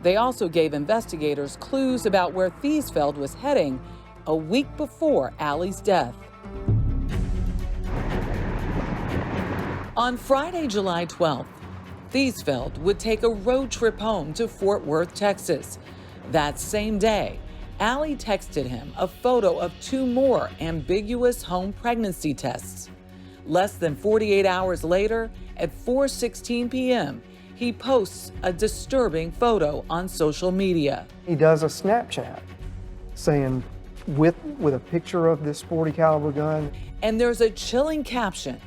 They also gave investigators clues about where Thiesfeld was heading a week before Ally's death. On Friday, July 12th, Thiesfeld would take a road trip home to Fort Worth, Texas. That same day, Ally texted him a photo of 2 more ambiguous home pregnancy tests. Less than 48 hours later, at 4:16 p.m., he posts a disturbing photo on social media. He does a Snapchat saying, with a picture of this .40 caliber gun. And there's a chilling caption,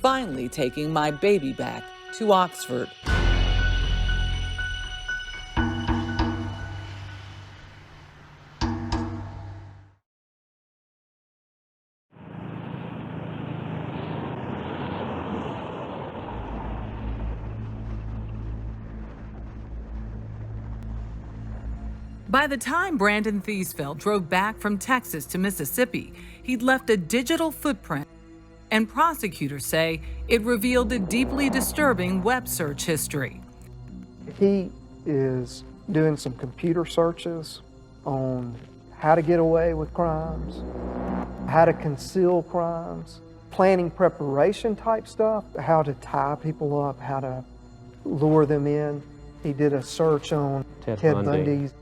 "Finally taking my baby back to Oxford." By the time Brandon Thiesfeld drove back from Texas to Mississippi, he'd left a digital footprint, and prosecutors say it revealed a deeply disturbing web search history. He is doing some computer searches on how to get away with crimes, how to conceal crimes, planning preparation type stuff, how to tie people up, how to lure them in. He did a search on Ted Bundy's.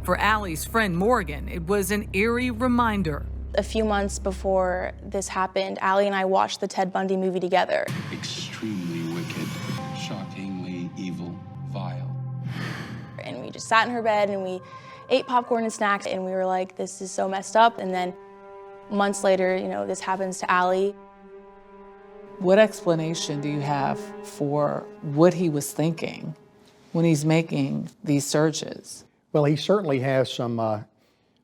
For Ally's friend Morgan, it was an eerie reminder. A few months before this happened, Ally and I watched the Ted Bundy movie together. Extremely wicked, shockingly evil, vile. And we just sat in her bed and we ate popcorn and snacks and we were like, this is so messed up. And then months later, this happens to Ally. What explanation do you have for what he was thinking when he's making these searches? Well, he certainly has some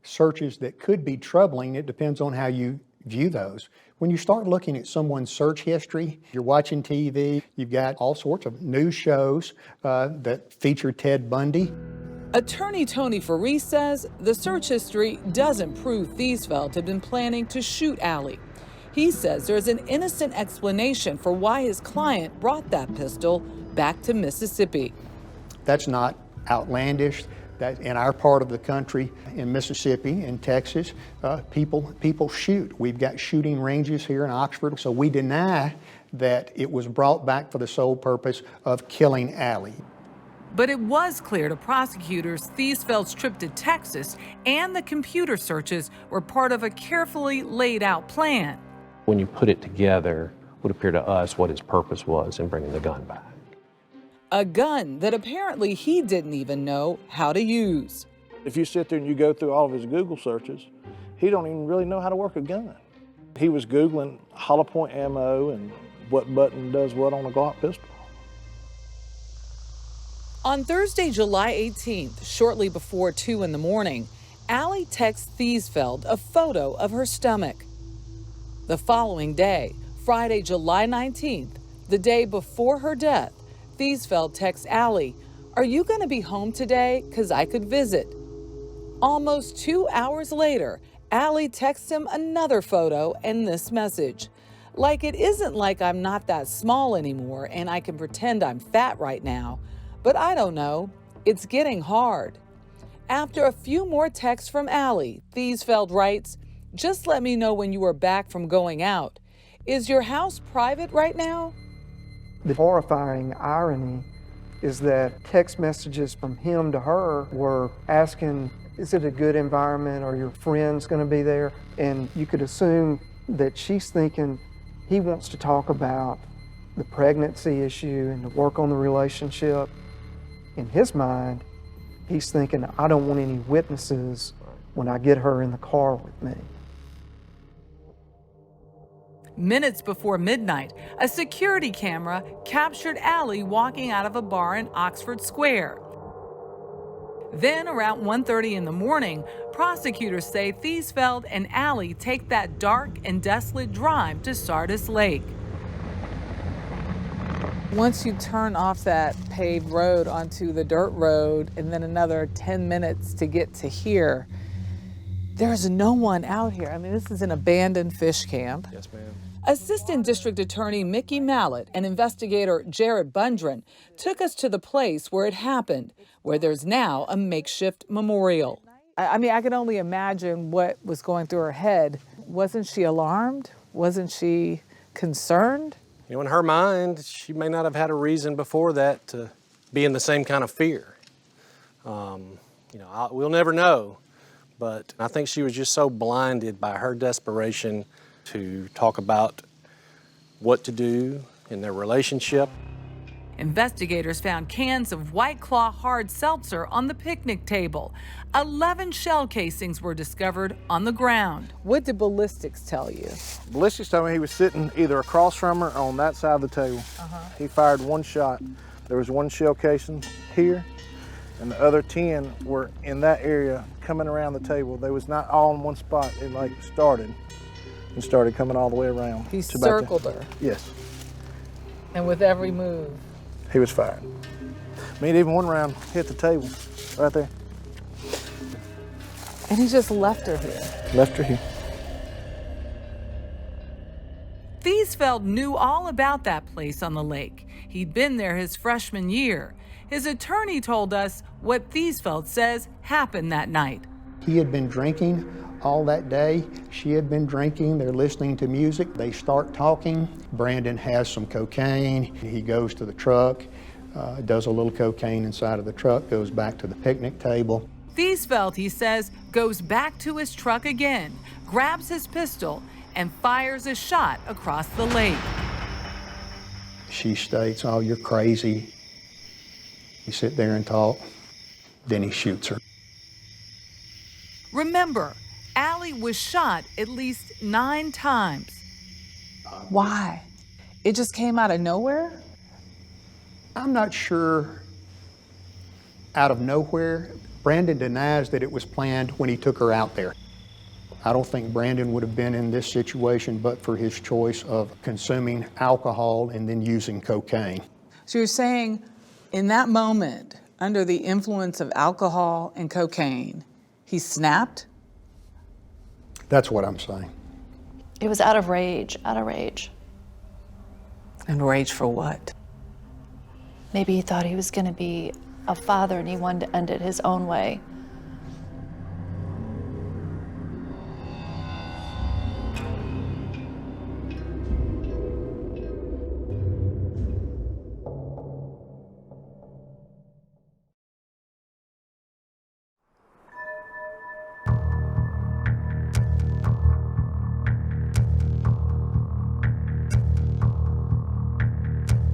searches that could be troubling. It depends on how you view those. When you start looking at someone's search history, you're watching TV, you've got all sorts of news shows that feature Ted Bundy. Attorney Tony Faree says the search history doesn't prove Thiesfeld had been planning to shoot Ally. He says there's an innocent explanation for why his client brought that pistol back to Mississippi. That's not outlandish. That in our part of the country, in Mississippi, in Texas, people shoot. We've got shooting ranges here in Oxford, so we deny that it was brought back for the sole purpose of killing Ally. But it was clear to prosecutors Thiesfeld's trip to Texas and the computer searches were part of a carefully laid out plan. When you put it together, it would appear to us what his purpose was in bringing the gun back. A gun that apparently he didn't even know how to use. If you sit there and you go through all of his Google searches, he don't even really know how to work a gun. He was Googling hollow point ammo and what button does what on a Glock pistol. On Thursday, July 18th, shortly before 2 in the morning, Ally texts Thiesfeld a photo of her stomach. The following day, Friday, July 19th, the day before her death, Thiesfeld texts Ally, "Are you going to be home today? 'Cause I could visit." Almost 2 hours later, Ally texts him another photo and this message. "Like it isn't like I'm not that small anymore and I can pretend I'm fat right now, but I don't know, it's getting hard." After a few more texts from Ally, Thiesfeld writes, "Just let me know when you are back from going out. Is your house private right now?" The horrifying irony is that text messages from him to her were asking, is it a good environment? Are your friends going to be there? And you could assume that she's thinking he wants to talk about the pregnancy issue and to work on the relationship. In his mind, he's thinking, I don't want any witnesses when I get her in the car with me. Minutes before midnight, a security camera captured Ally walking out of a bar in Oxford Square. Then, around 1:30 in the morning, prosecutors say Thiesfeld and Ally take that dark and desolate drive to Sardis Lake. Once you turn off that paved road onto the dirt road and then another 10 minutes to get to here, there's no one out here. I mean, this is an abandoned fish camp. Yes, ma'am. Assistant District Attorney Mickey Mallett and investigator Jared Bundren took us to the place where it happened, where there's now a makeshift memorial. I mean, I can only imagine what was going through her head. Wasn't she alarmed? Wasn't she concerned? You know, in her mind, she may not have had a reason before that to be in the same kind of fear. We'll never know, but I think she was just so blinded by her desperation to talk about what to do in their relationship. Investigators found cans of White Claw hard seltzer on the picnic table. 11 shell casings were discovered on the ground. What did ballistics tell you? Ballistics told me he was sitting either across from her or on that side of the table. He fired one shot. There was one shell casing here, and the other 10 were in that area coming around the table. They was not all in one spot. It started coming all the way around. He circled her. Yes. And with every move? He was firing. I mean, even one round hit the table right there. And he just left her here. Left her here. Thiesfeld knew all about that place on the lake. He'd been there his freshman year. His attorney told us what Thiesfeld says happened that night. He had been drinking all that day. She had been drinking. They're listening to music. They start talking. Brandon has some cocaine. He goes to the truck, does a little cocaine inside of the truck, goes back to the picnic table. Thiesfeld, he says, goes back to his truck again, grabs his pistol, and fires a shot across the lake. She states, "Oh, you're crazy." You sit there and talk. Then he shoots her. Remember, Ally was shot at least 9 times. Why? It just came out of nowhere? I'm not sure out of nowhere. Brandon denies that it was planned when he took her out there. I don't think Brandon would have been in this situation but for his choice of consuming alcohol and then using cocaine. So you're saying in that moment, under the influence of alcohol and cocaine, he snapped? That's what I'm saying. It was out of rage, out of rage. And rage for what? Maybe he thought he was going to be a father and he wanted to end it his own way.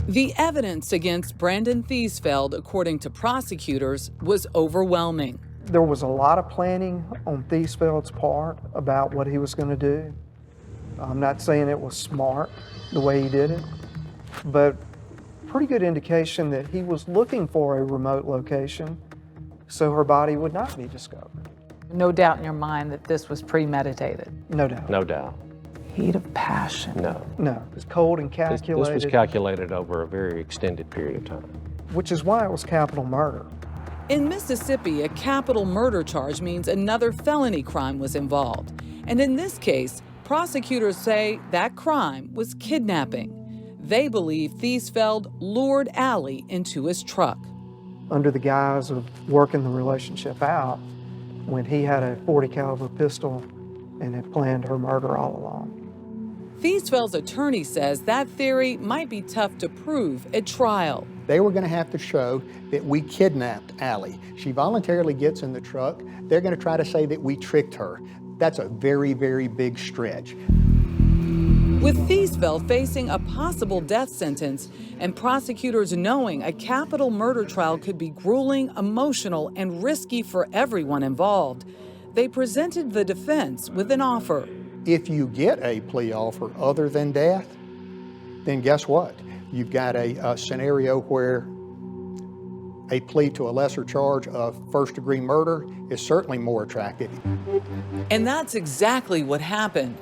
The evidence against Brandon Thiesfeld, according to prosecutors, was overwhelming. There was a lot of planning on Thiesfeld's part about what he was going to do. I'm not saying it was smart the way he did it, but pretty good indication that he was looking for a remote location so her body would not be discovered. No doubt in your mind that this was premeditated. No doubt. No doubt. Heat of passion. No. No, it was cold and calculated. This was calculated over a very extended period of time. Which is why it was capital murder. In Mississippi, a capital murder charge means another felony crime was involved. And in this case, prosecutors say that crime was kidnapping. They believe Thiesfeld lured Ally into his truck. under the guise of working the relationship out when he had a .40 caliber pistol and had planned her murder all along. Thiesfeld's attorney says that theory might be tough to prove at trial. They were going to have to show that we kidnapped Ally. She voluntarily gets in the truck. They're going to try to say that we tricked her. That's a very, very big stretch. With Thiesfeld facing a possible death sentence and prosecutors knowing a capital murder trial could be grueling, emotional, and risky for everyone involved, they presented the defense with an offer. If you get a plea offer other than death, then guess what? You've got a scenario where a plea to a lesser charge of first-degree murder is certainly more attractive. And that's exactly what happened.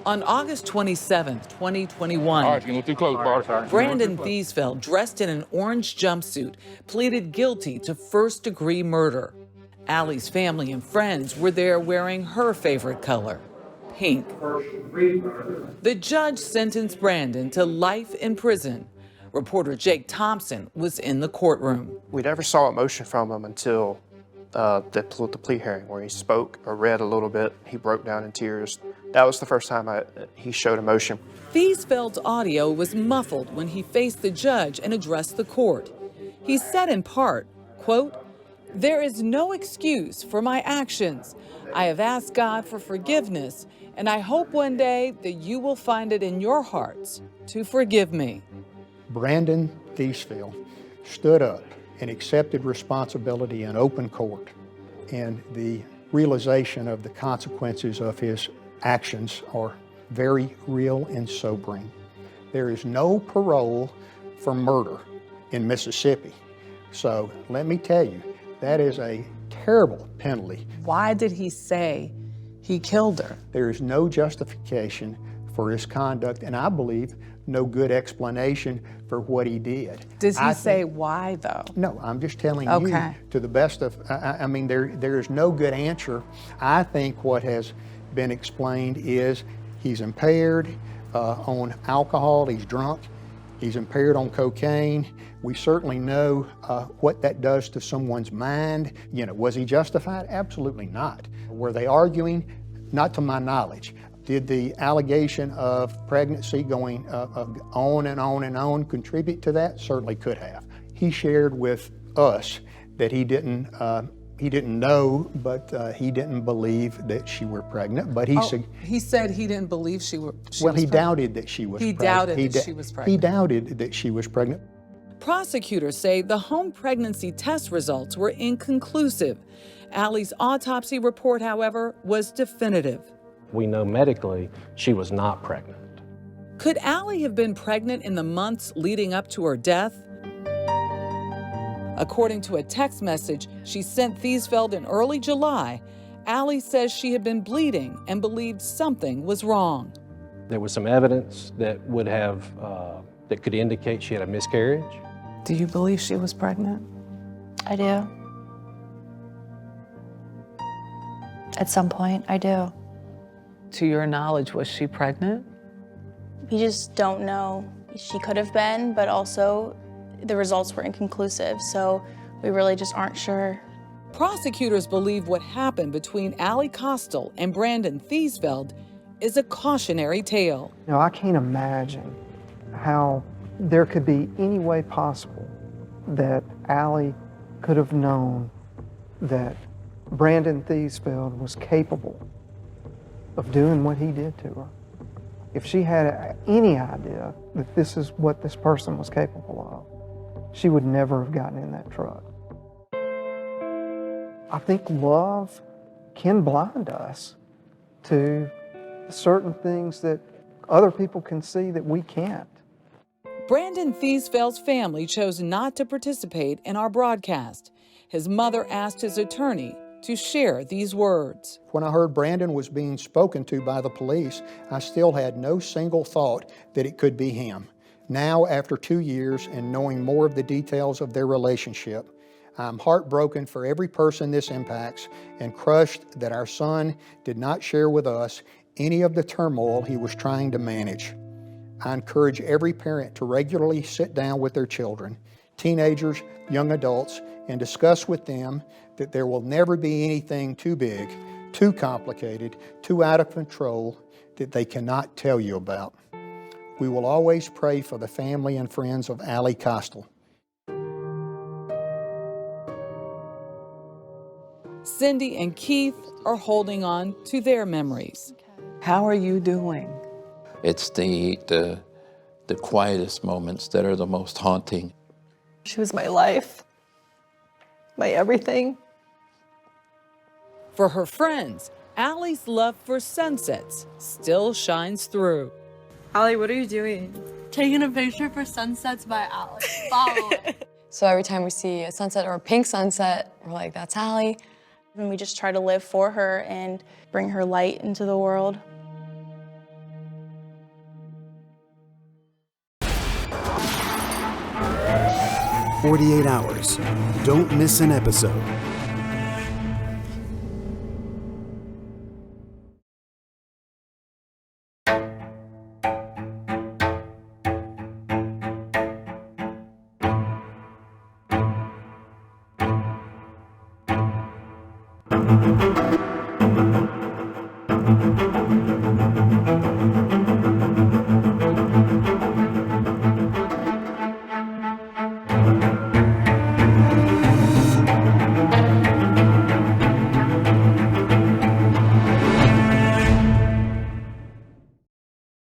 On August 27, 2021, All right, you can too close, Bart. Brandon Thiesfeld, dressed in an orange jumpsuit, pleaded guilty to first-degree murder. Ally's family and friends were there wearing her favorite color, pink. The judge sentenced Brandon to life in prison. Reporter Jake Thompson was in the courtroom. We never saw emotion from him until the plea hearing, where he spoke or read a little bit. He broke down in tears. That was the first time he showed emotion. Thiesfeld's audio was muffled when he faced the judge and addressed the court. He said in part, quote, "There is no excuse for my actions. I have asked God for forgiveness, and I hope one day that you will find it in your hearts to forgive me." Brandon Thiesfeld stood up and accepted responsibility in open court, and the realization of the consequences of his actions are very real and sobering. There is no parole for murder in Mississippi. So let me tell you, that is a terrible penalty. Why did he say he killed her? There is no justification for his conduct, and I believe no good explanation for what he did. Does he say why, though? No, I'm just telling you Okay. to the best of, I mean, there is no good answer. I think what has been explained is he's impaired on alcohol, he's drunk, he's impaired on cocaine. We certainly know what that does to someone's mind. You know, was he justified? Absolutely not. Were they arguing? Not to my knowledge. Did the allegation of pregnancy going on and on and on contribute to that? Certainly could have. He shared with us that he didn't know, but he didn't believe that she were pregnant. But he said he didn't believe she was doubted that she was pregnant. He doubted that she was pregnant. He doubted that she was pregnant. Prosecutors say the home pregnancy test results were inconclusive. Ally's autopsy report, however, was definitive. We know medically she was not pregnant. Could Ally have been pregnant in the months leading up to her death? According to a text message she sent Thiesfeld in early July, Ally says she had been bleeding and believed something was wrong. There was some evidence that would have, that could indicate she had a miscarriage. Do you believe she was pregnant? I do. At some point, I do. To your knowledge, was she pregnant? We just don't know. She could have been, but also the results were inconclusive, so we really just aren't sure. Prosecutors believe what happened between Ally Kostial and Brandon Thiesfeld is a cautionary tale. You know, I can't imagine how there could be any way possible that Ally could have known that Brandon Thiesfeld was capable of doing what he did to her. If she had any idea that this is what this person was capable of, she would never have gotten in that truck. I think love can blind us to certain things that other people can see that we can't. Brandon Thiesfeld's family chose not to participate in our broadcast. His mother asked his attorney to share these words. When I heard Brandon was being spoken to by the police, I still had no single thought that it could be him. Now, after 2 years and knowing more of the details of their relationship, I'm heartbroken for every person this impacts and crushed that our son did not share with us any of the turmoil he was trying to manage. I encourage every parent to regularly sit down with their children, teenagers, young adults, and discuss with them that there will never be anything too big, too complicated, too out of control that they cannot tell you about. We will always pray for the family and friends of Ally Kostial. Cindy and Keith are holding on to their memories. How are you doing? It's the quietest moments that are the most haunting. She was my life, my everything. For her friends, Ally's love for sunsets still shines through. Ally, what are you doing? Taking a picture for Sunsets by Ally. Follow it. So every time we see a sunset or a pink sunset, we're like, that's Ally. And we just try to live for her and bring her light into the world. "48 Hours. Don't miss an episode."